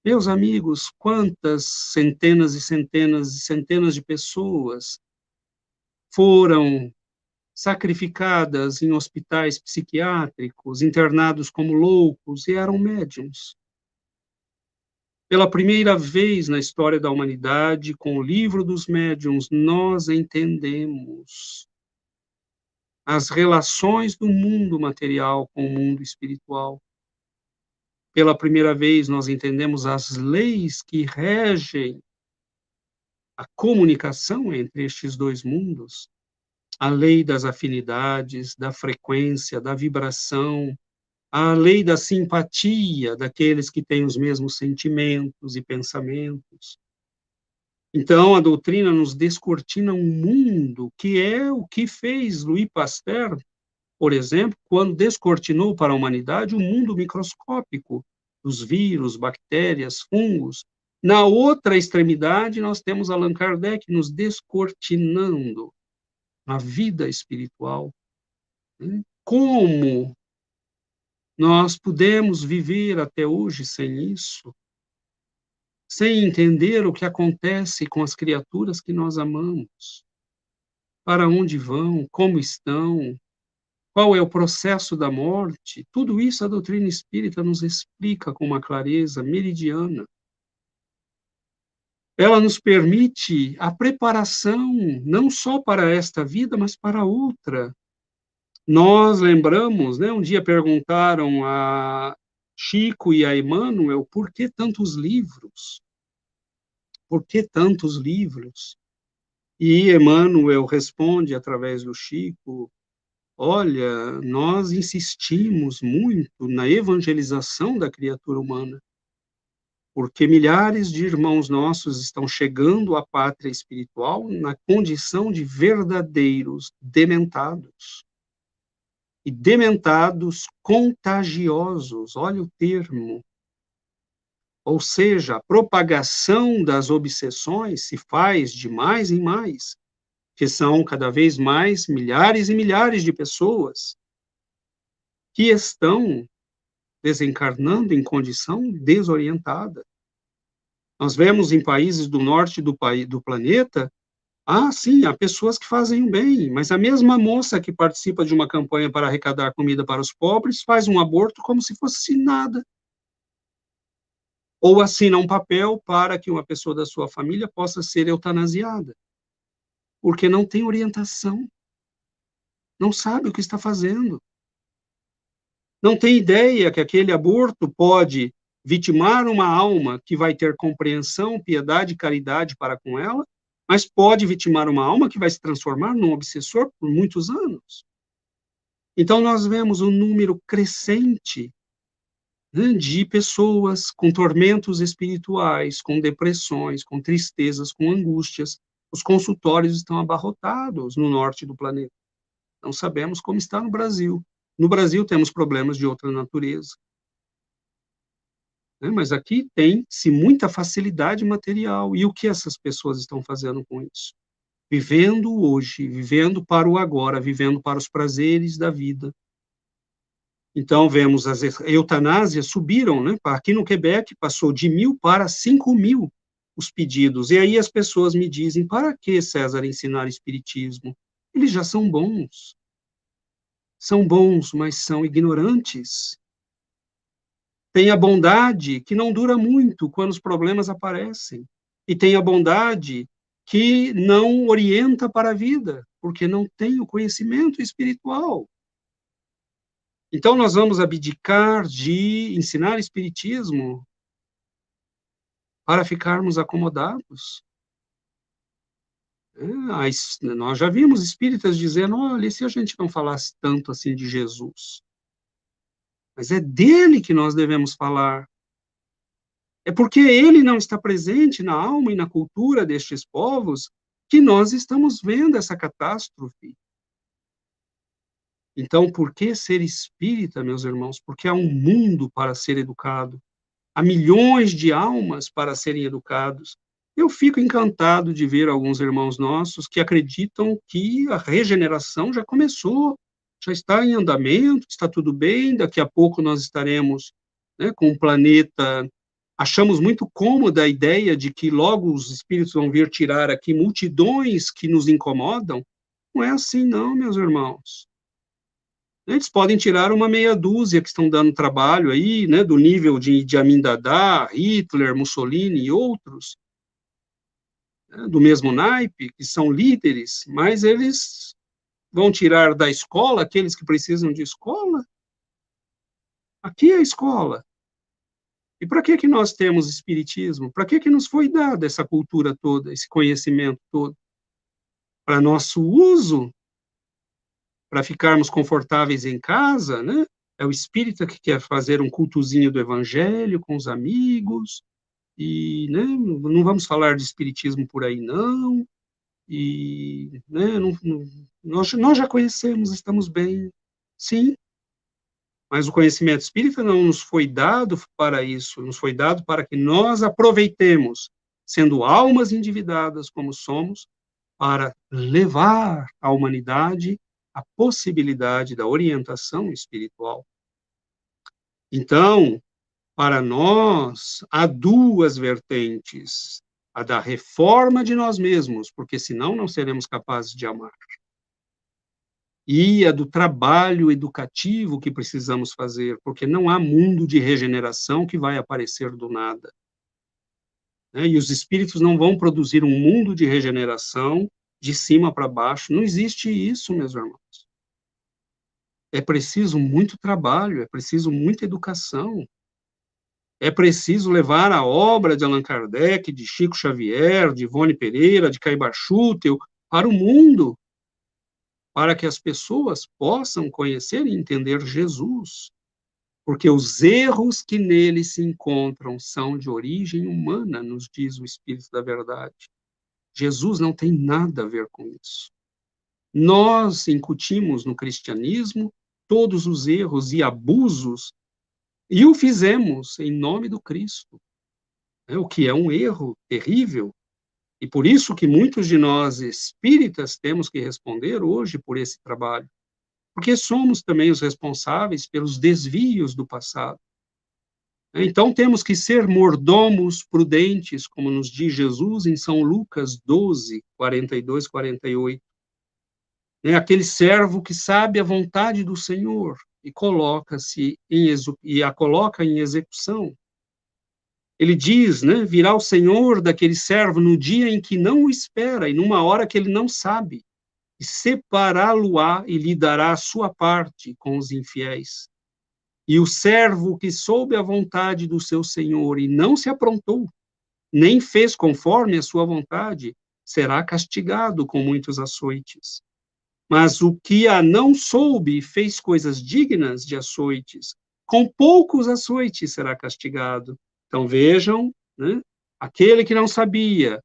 Meus amigos, quantas centenas e centenas e centenas de pessoas foram sacrificadas em hospitais psiquiátricos, internados como loucos, e eram médiuns. Pela primeira vez na história da humanidade, com o livro dos médiuns, nós entendemos as relações do mundo material com o mundo espiritual. Pela primeira vez, nós entendemos as leis que regem a comunicação entre estes dois mundos, a lei das afinidades, da frequência, da vibração, a lei da simpatia daqueles que têm os mesmos sentimentos e pensamentos. Então, a doutrina nos descortina um mundo que é o que fez Louis Pasteur, por exemplo, quando descortinou para a humanidade o mundo microscópico dos vírus, bactérias, fungos. Na outra extremidade, nós temos Allan Kardec nos descortinando a vida espiritual. Como nós podemos viver até hoje sem isso? Sem entender o que acontece com as criaturas que nós amamos? Para onde vão? Como estão? Qual é o processo da morte? Tudo isso a doutrina espírita nos explica com uma clareza meridiana. Ela nos permite a preparação, não só para esta vida, mas para outra. Nós lembramos, né, um dia perguntaram a Chico e a Emmanuel, por que tantos livros? Por que tantos livros? E Emmanuel responde através do Chico: olha, nós insistimos muito na evangelização da criatura humana, porque milhares de irmãos nossos estão chegando à pátria espiritual na condição de verdadeiros dementados. e dementados contagiosos, olha o termo. Ou seja, a propagação das obsessões se faz de mais em mais, que são cada vez mais milhares e milhares de pessoas que estão desencarnando em condição desorientada. Nós vemos em países do norte do planeta, sim, há pessoas que fazem o bem, mas a mesma moça que participa de uma campanha para arrecadar comida para os pobres faz um aborto como se fosse nada. Ou assina um papel para que uma pessoa da sua família possa ser eutanasiada, porque não tem orientação, não sabe o que está fazendo, não tem ideia que aquele aborto pode vitimar uma alma que vai ter compreensão, piedade e caridade para com ela, mas pode vitimar uma alma que vai se transformar num obsessor por muitos anos. Então, nós vemos um número crescente, né, de pessoas com tormentos espirituais, com depressões, com tristezas, com angústias. Os consultórios estão abarrotados no norte do planeta. Não sabemos como está no Brasil. No Brasil temos problemas de outra natureza. Mas aqui tem-se muita facilidade material. E o que essas pessoas estão fazendo com isso? Vivendo hoje, vivendo para o agora, vivendo para os prazeres da vida. Então, vemos as eutanásias subiram, né? Aqui no Quebec, passou de 1.000 para 5.000 os pedidos. E aí as pessoas me dizem, para que, César, ensinar espiritismo? Eles já são bons. São bons, mas são ignorantes. Tem a bondade que não dura muito quando os problemas aparecem. E tem a bondade que não orienta para a vida, porque não tem o conhecimento espiritual. Então, nós vamos abdicar de ensinar espiritismo para ficarmos acomodados. Nós já vimos espíritas dizendo, olha, e se a gente não falasse tanto assim de Jesus? Mas é dele que nós devemos falar. É porque ele não está presente na alma e na cultura destes povos que nós estamos vendo essa catástrofe. Então, por que ser espírita, meus irmãos? Porque há um mundo para ser educado. Há milhões de almas para serem educados. Eu fico encantado de ver alguns irmãos nossos que acreditam que a regeneração já começou, já está em andamento, está tudo bem, daqui a pouco nós estaremos, né, com o planeta. Achamos muito cômoda a ideia de que logo os espíritos vão vir tirar aqui multidões que nos incomodam. Não é assim não, meus irmãos. Eles podem tirar uma meia dúzia que estão dando trabalho aí, né, do nível de Amin Dada, Hitler, Mussolini e outros, né, do mesmo naipe, que são líderes, mas eles vão tirar da escola aqueles que precisam de escola? Aqui é a escola. E para que nós temos espiritismo? Para que nos foi dada essa cultura toda, esse conhecimento todo? Para nosso uso? Para ficarmos confortáveis em casa, né? É o espírita que quer fazer um cultozinho do evangelho com os amigos, e, né, não vamos falar de espiritismo por aí, não, e, né, nós já conhecemos, estamos bem, sim, mas o conhecimento espírita não nos foi dado para isso, nos foi dado para que nós aproveitemos, sendo almas endividadas como somos, para levar à humanidade a possibilidade da orientação espiritual. Então, para nós, há duas vertentes: a da reforma de nós mesmos, porque senão não seremos capazes de amar, e a do trabalho educativo que precisamos fazer, porque não há mundo de regeneração que vai aparecer do nada. E os espíritos não vão produzir um mundo de regeneração de cima para baixo. Não existe isso, meus irmãos. É preciso muito trabalho, é preciso muita educação. É preciso levar a obra de Allan Kardec, de Chico Xavier, de Ivone Pereira, de Caibar Schutel, para o mundo, para que as pessoas possam conhecer e entender Jesus. Porque os erros que nele se encontram são de origem humana, nos diz o Espírito da Verdade. Jesus não tem nada a ver com isso. Nós incutimos no cristianismo todos os erros e abusos, e o fizemos em nome do Cristo, né? O que é um erro terrível, e por isso que muitos de nós espíritas temos que responder hoje por esse trabalho, porque somos também os responsáveis pelos desvios do passado. Então temos que ser mordomos prudentes, como nos diz Jesus em São Lucas 12, 42, 48. É aquele servo que sabe a vontade do Senhor e a coloca em execução. Ele diz, né, virá o Senhor daquele servo no dia em que não o espera e numa hora que ele não sabe, e separá-lo-á e lhe dará a sua parte com os infiéis. E o servo que soube a vontade do seu senhor e não se aprontou, nem fez conforme a sua vontade, será castigado com muitos açoites. Mas o que a não soube e fez coisas dignas de açoites, com poucos açoites será castigado. Então vejam, né, aquele que não sabia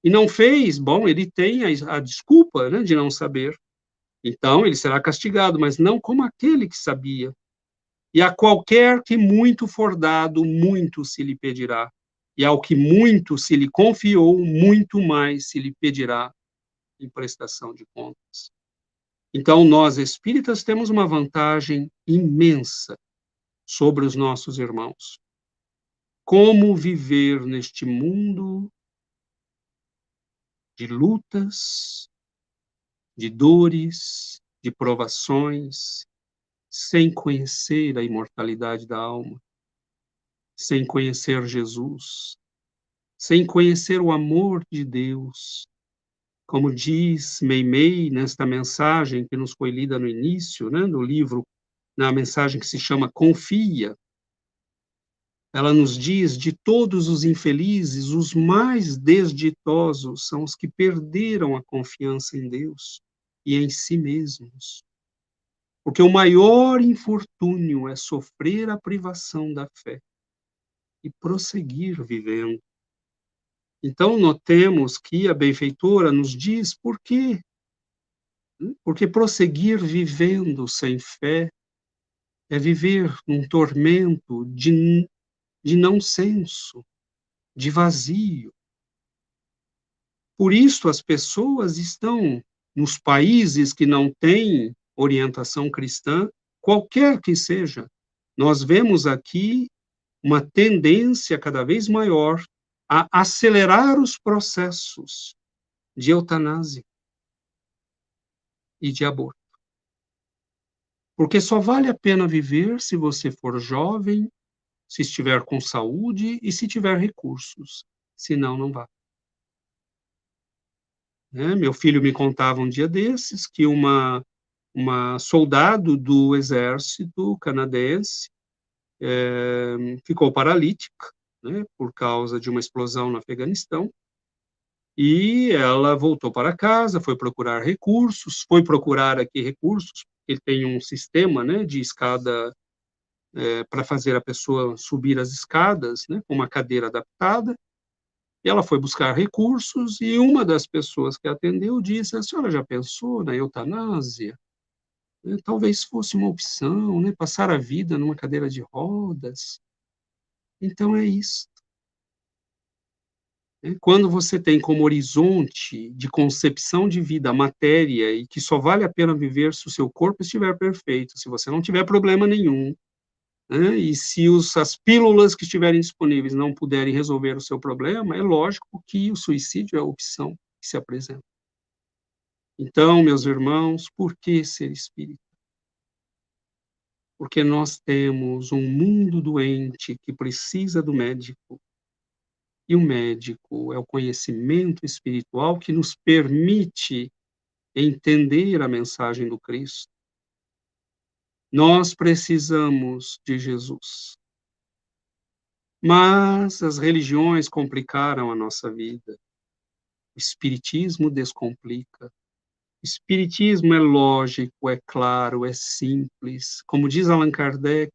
e não fez, bom, ele tem a desculpa, né, de não saber. Então ele será castigado, mas não como aquele que sabia. E a qualquer que muito for dado, muito se lhe pedirá. E ao que muito se lhe confiou, muito mais se lhe pedirá em prestação de contas. Então, nós espíritas temos uma vantagem imensa sobre os nossos irmãos. Como viver neste mundo de lutas, de dores, de provações, sem conhecer a imortalidade da alma, sem conhecer Jesus, sem conhecer o amor de Deus. Como diz Meimei nesta mensagem que nos foi lida no início, né, do livro, na mensagem que se chama Confia, ela nos diz, de todos os infelizes, os mais desditosos são os que perderam a confiança em Deus e em si mesmos. Porque o maior infortúnio é sofrer a privação da fé e prosseguir vivendo. Então, notemos que a benfeitora nos diz por quê. Porque prosseguir vivendo sem fé é viver num tormento de não senso, de vazio. Por isso, as pessoas estão nos países que não têm orientação cristã, qualquer que seja. Nós vemos aqui uma tendência cada vez maior a acelerar os processos de eutanásia e de aborto. Porque só vale a pena viver se você for jovem, se estiver com saúde e se tiver recursos. Senão, não vá. Meu filho me contava um dia desses que uma soldado do exército canadense ficou paralítica, né, por causa de uma explosão no Afeganistão, e ela voltou para casa, foi procurar recursos, ele tem um sistema, né, de escada para fazer a pessoa subir as escadas, né, com uma cadeira adaptada, e ela foi buscar recursos, e uma das pessoas que atendeu disse, a senhora já pensou na eutanásia? Talvez fosse uma opção, né, passar a vida numa cadeira de rodas. Então é isso. Quando você tem como horizonte de concepção de vida a matéria e que só vale a pena viver se o seu corpo estiver perfeito, se você não tiver problema nenhum, né, e se as pílulas que estiverem disponíveis não puderem resolver o seu problema, é lógico que o suicídio é a opção que se apresenta. Então, meus irmãos, por que ser espírita? Porque nós temos um mundo doente que precisa do médico. E o médico é o conhecimento espiritual que nos permite entender a mensagem do Cristo. Nós precisamos de Jesus. Mas as religiões complicaram a nossa vida. O espiritismo descomplica. O espiritismo é lógico, é claro, é simples. Como diz Allan Kardec,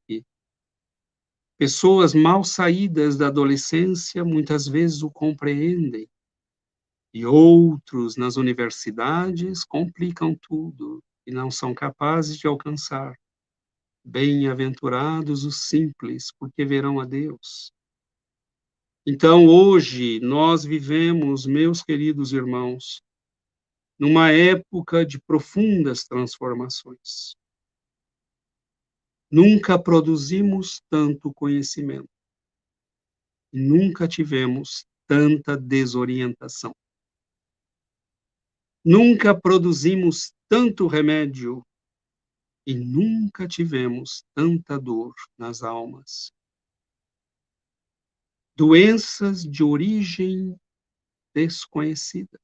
pessoas mal saídas da adolescência muitas vezes o compreendem. E outros, nas universidades, complicam tudo e não são capazes de alcançar Bem-aventurados os simples, porque verão a Deus. Então, hoje, nós vivemos, meus queridos irmãos, numa época de profundas transformações. Nunca produzimos tanto conhecimento. Nunca tivemos tanta desorientação. Nunca produzimos tanto remédio e nunca tivemos tanta dor nas almas. Doenças de origem desconhecida.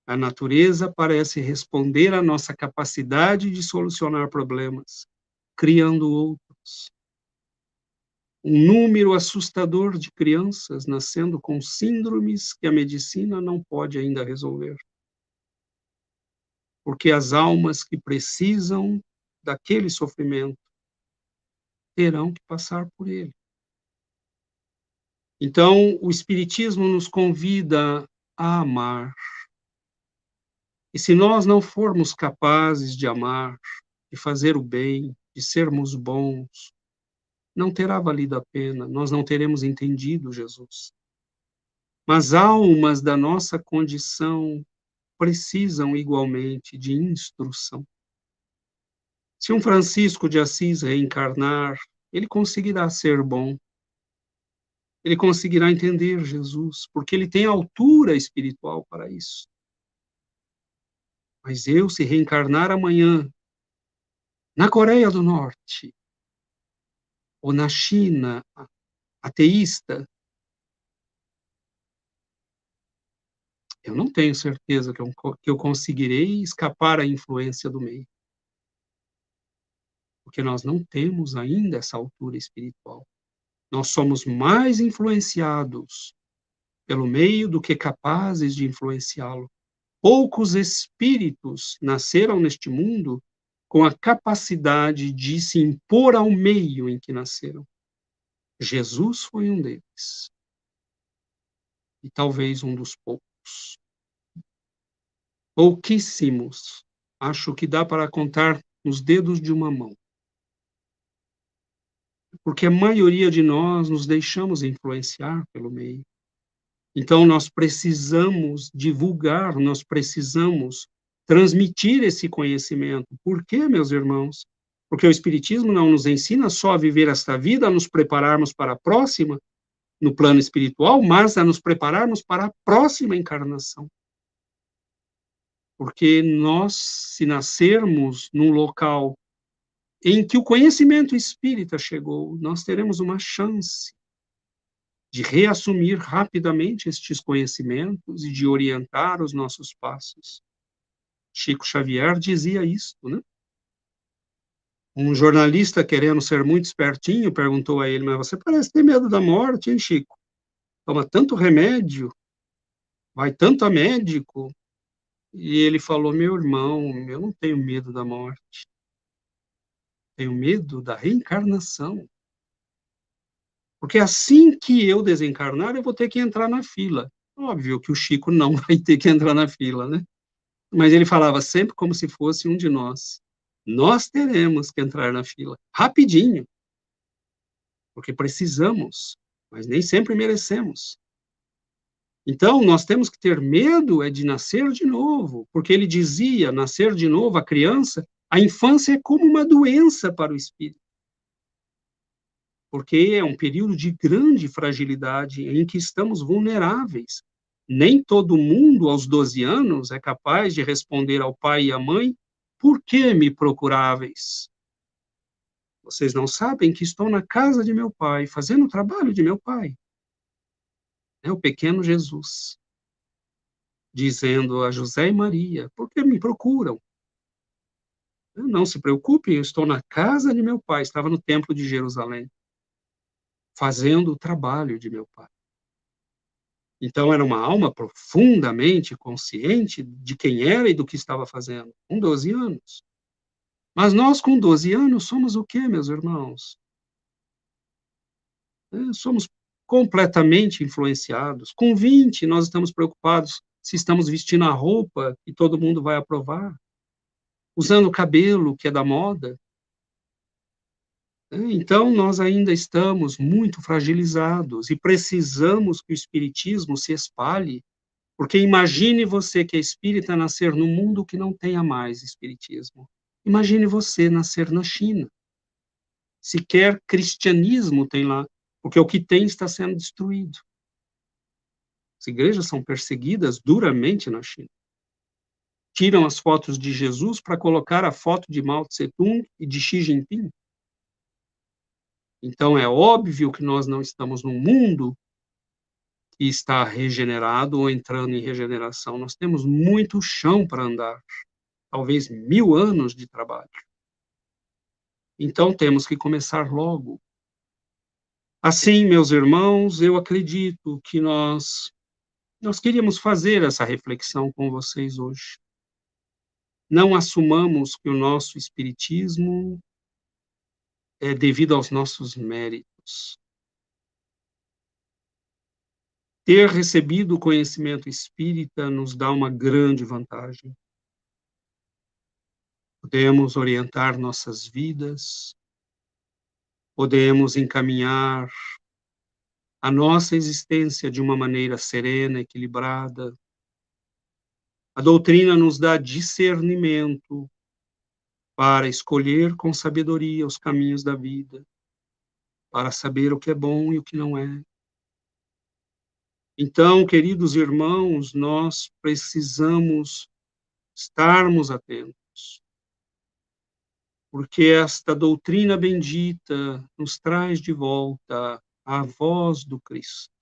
A natureza parece responder à nossa capacidade de solucionar problemas, criando outros. Um número assustador de crianças nascendo com síndromes que a medicina não pode ainda resolver. Porque as almas que precisam daquele sofrimento terão que passar por ele. Então, o Espiritismo nos convida a amar. E se nós não formos capazes de amar, de fazer o bem, de sermos bons, não terá valido a pena, nós não teremos entendido Jesus. Mas almas da nossa condição precisam igualmente de instrução. Se um Francisco de Assis reencarnar, ele conseguirá ser bom. Ele conseguirá entender Jesus, porque ele tem altura espiritual para isso. Mas eu, se reencarnar amanhã, na Coreia do Norte, ou na China, ateísta, eu não tenho certeza que eu conseguirei escapar à influência do meio. Porque nós não temos ainda essa altura espiritual. Nós somos mais influenciados pelo meio do que capazes de influenciá-lo. Poucos espíritos nasceram neste mundo com a capacidade de se impor ao meio em que nasceram. Jesus foi um deles. E talvez um dos poucos. Pouquíssimos. Acho que dá para contar nos dedos de uma mão. Porque a maioria de nós nos deixamos influenciar pelo meio. Então, nós precisamos divulgar, nós precisamos transmitir esse conhecimento. Por quê, meus irmãos? Porque o Espiritismo não nos ensina só a viver esta vida, a nos prepararmos para a próxima, no plano espiritual, mas a nos prepararmos para a próxima encarnação. Porque nós, se nascermos num local em que o conhecimento espírita chegou, nós teremos uma chance de reassumir rapidamente estes conhecimentos e de orientar os nossos passos. Chico Xavier dizia isso, né? Um jornalista, querendo ser muito espertinho, perguntou a ele: mas você parece ter medo da morte, hein, Chico? Toma tanto remédio, vai tanto a médico. E ele falou: meu irmão, eu não tenho medo da morte. Tenho medo da reencarnação. Porque assim que eu desencarnar, eu vou ter que entrar na fila. Óbvio que o Chico não vai ter que entrar na fila, né? Mas ele falava sempre como se fosse um de nós. Nós teremos que entrar na fila, rapidinho. Porque precisamos, mas nem sempre merecemos. Então, nós temos que ter medo de nascer de novo. Porque ele dizia, nascer de novo, a criança, a infância é como uma doença para o espírito. Porque é um período de grande fragilidade em que estamos vulneráveis. Nem todo mundo, aos 12 anos, é capaz de responder ao pai e à mãe: por que me procuráveis? Vocês não sabem que estou na casa de meu pai, fazendo o trabalho de meu pai. É o pequeno Jesus, dizendo a José e Maria: por que me procuram? Não se preocupem, eu estou na casa de meu pai, estava no templo de Jerusalém, fazendo o trabalho de meu pai. Então, era uma alma profundamente consciente de quem era e do que estava fazendo, com 12 anos. Mas nós, com 12 anos, somos o quê, meus irmãos? Somos completamente influenciados. Com 20, nós estamos preocupados se estamos vestindo a roupa que todo mundo vai aprovar. usando o cabelo que é da moda. Então, nós ainda estamos muito fragilizados e precisamos que o espiritismo se espalhe, porque imagine você que é espírita nascer num mundo que não tenha mais espiritismo. Imagine você nascer na China. Sequer cristianismo tem lá, porque o que tem está sendo destruído. As igrejas são perseguidas duramente na China. Tiram as fotos de Jesus para colocar a foto de Mao Tse-tung e de Xi Jinping. Então, é óbvio que nós não estamos num mundo que está regenerado ou entrando em regeneração. Nós temos muito chão para andar, talvez 1000 anos de trabalho. Então, temos que começar logo. Assim, meus irmãos, eu acredito que nós queríamos fazer essa reflexão com vocês hoje. Não assumamos que o nosso espiritismo é devido aos nossos méritos. Ter recebido o conhecimento espírita nos dá uma grande vantagem. Podemos orientar nossas vidas, podemos encaminhar a nossa existência de uma maneira serena, equilibrada. A doutrina nos dá discernimento para escolher com sabedoria os caminhos da vida, para saber o que é bom e o que não é. Então, queridos irmãos, nós precisamos estarmos atentos, porque esta doutrina bendita nos traz de volta a voz do Cristo.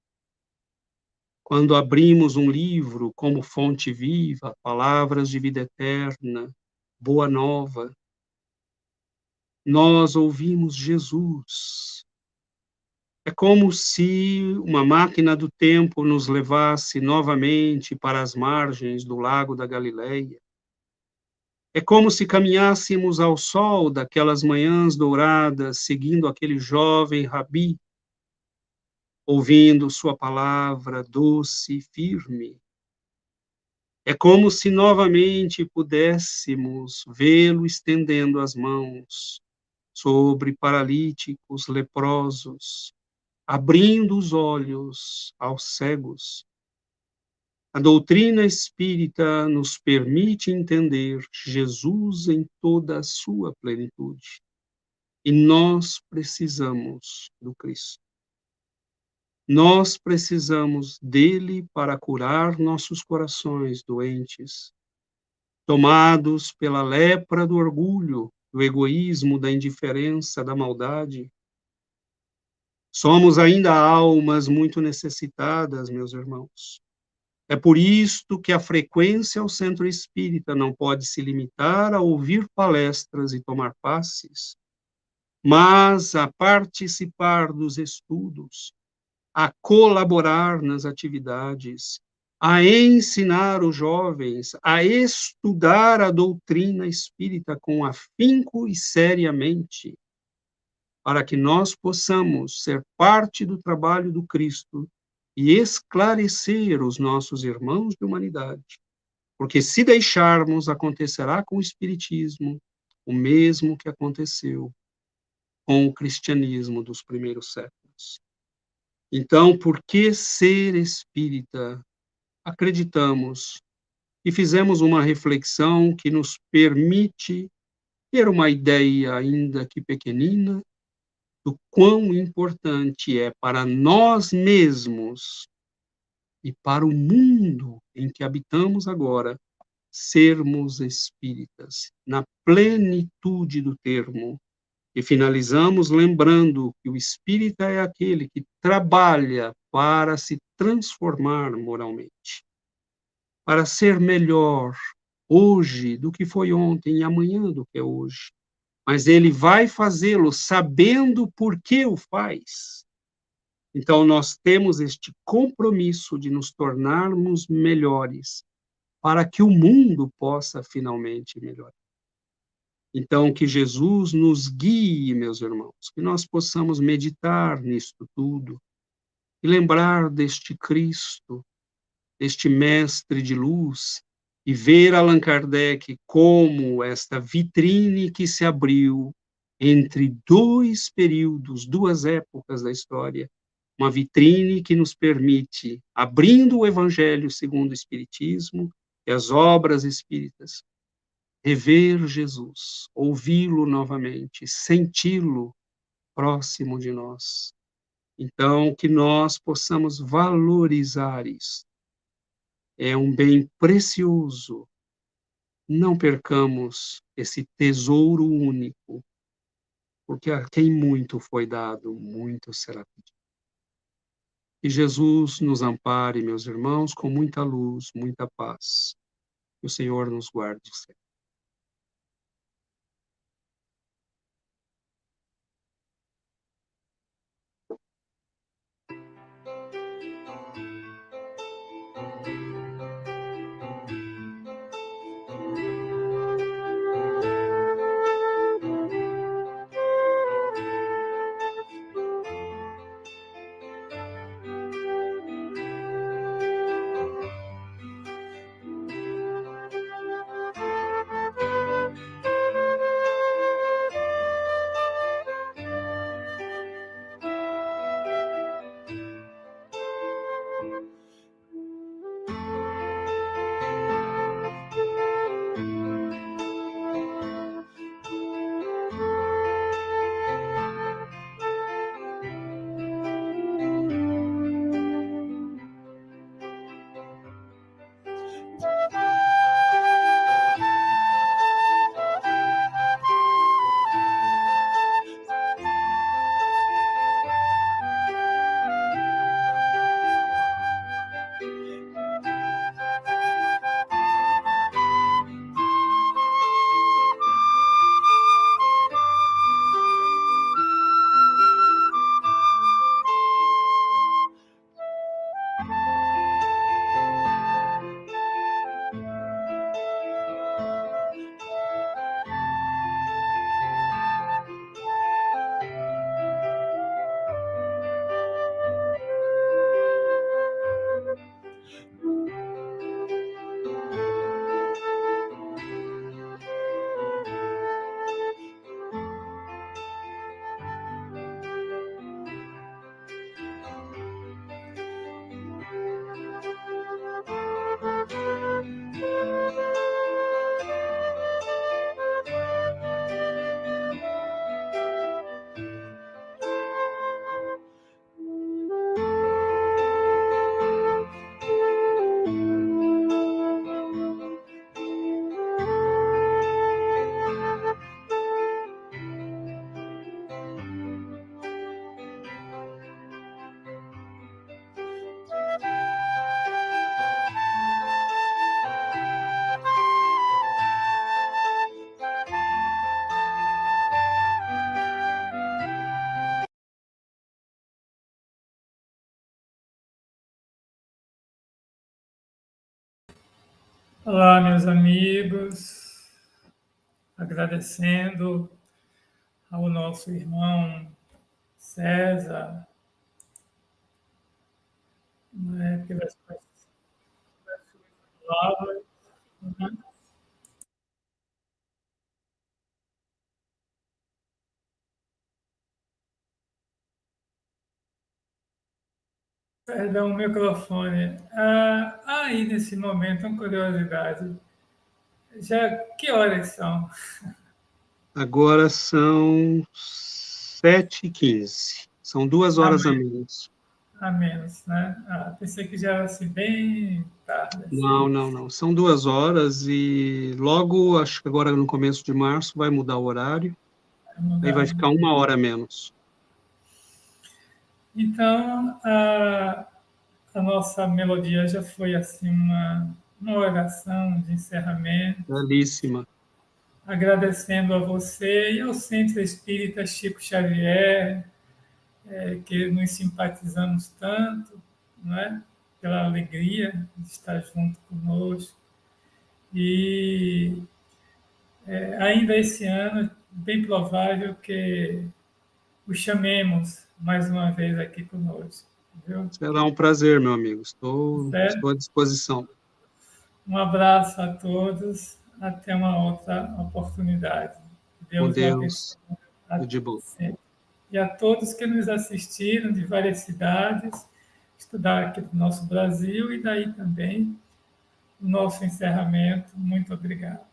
Quando abrimos um livro como fonte viva, palavras de vida eterna, boa nova, nós ouvimos Jesus. É como se uma máquina do tempo nos levasse novamente para as margens do lago da Galileia. É como se caminhássemos ao sol daquelas manhãs douradas, seguindo aquele jovem rabi, ouvindo sua palavra doce e firme. É como se novamente pudéssemos vê-lo estendendo as mãos sobre paralíticos, leprosos, abrindo os olhos aos cegos. A doutrina espírita nos permite entender Jesus em toda a sua plenitude. E nós precisamos do Cristo. Nós precisamos dele para curar nossos corações doentes, tomados pela lepra do orgulho, do egoísmo, da indiferença, da maldade. Somos ainda almas muito necessitadas, meus irmãos. É por isto que a frequência ao centro espírita não pode se limitar a ouvir palestras e tomar passes, mas a participar dos estudos, a colaborar nas atividades, a ensinar os jovens a estudar a doutrina espírita com afinco e seriamente, para que nós possamos ser parte do trabalho do Cristo e esclarecer os nossos irmãos de humanidade. Porque se deixarmos, acontecerá com o Espiritismo o mesmo que aconteceu com o cristianismo dos primeiros séculos. Então, por que ser espírita? Acreditamos e fizemos uma reflexão que nos permite ter uma ideia, ainda que pequenina, do quão importante é para nós mesmos e para o mundo em que habitamos agora sermos espíritas, na plenitude do termo. E finalizamos lembrando que o espírita é aquele que trabalha para se transformar moralmente, para ser melhor hoje do que foi ontem e amanhã do que é hoje. Mas ele vai fazê-lo sabendo por que o faz. Então, nós temos este compromisso de nos tornarmos melhores para que o mundo possa finalmente melhorar. Então, que Jesus nos guie, meus irmãos, que nós possamos meditar nisto tudo e lembrar deste Cristo, deste Mestre de luz, e ver Allan Kardec como esta vitrine que se abriu entre dois períodos, duas épocas da história, uma vitrine que nos permite, abrindo o Evangelho segundo o Espiritismo e as obras espíritas, rever Jesus, ouvi-lo novamente, senti-lo próximo de nós. Então, que nós possamos valorizar isso. É um bem precioso. Não percamos esse tesouro único, porque a quem muito foi dado, muito será pedido. Que Jesus nos ampare, meus irmãos, com muita luz, muita paz. Que o Senhor nos guarde sempre. Olá, meus amigos, agradecendo ao nosso irmão César, né, pelas palavras, né? Perdão, o microfone. Aí, nesse momento, uma curiosidade. Já que horas são? Agora são 7h15. São 2 horas a menos. A menos, né? Pensei que já era assim, bem tarde. Assim. Não. São 2 horas e logo, acho que agora no começo de março, vai mudar o horário. Aí vai ficar 1 hora a menos. Então, a nossa melodia já foi assim uma oração de encerramento. Belíssima. Agradecendo a você e ao Centro Espírita Chico Xavier, que nos simpatizamos tanto, não é? Pela alegria de estar junto conosco. E ainda esse ano, bem provável que o chamemos mais uma vez aqui conosco. Viu? Será um prazer, meu amigo. Estou à disposição. Um abraço a todos. Até uma outra oportunidade. Com Deus o Deus, abençoe tudo de bom. sempre. E a todos que nos assistiram de várias cidades, estudar aqui do nosso Brasil e daí também o nosso encerramento. Muito obrigado.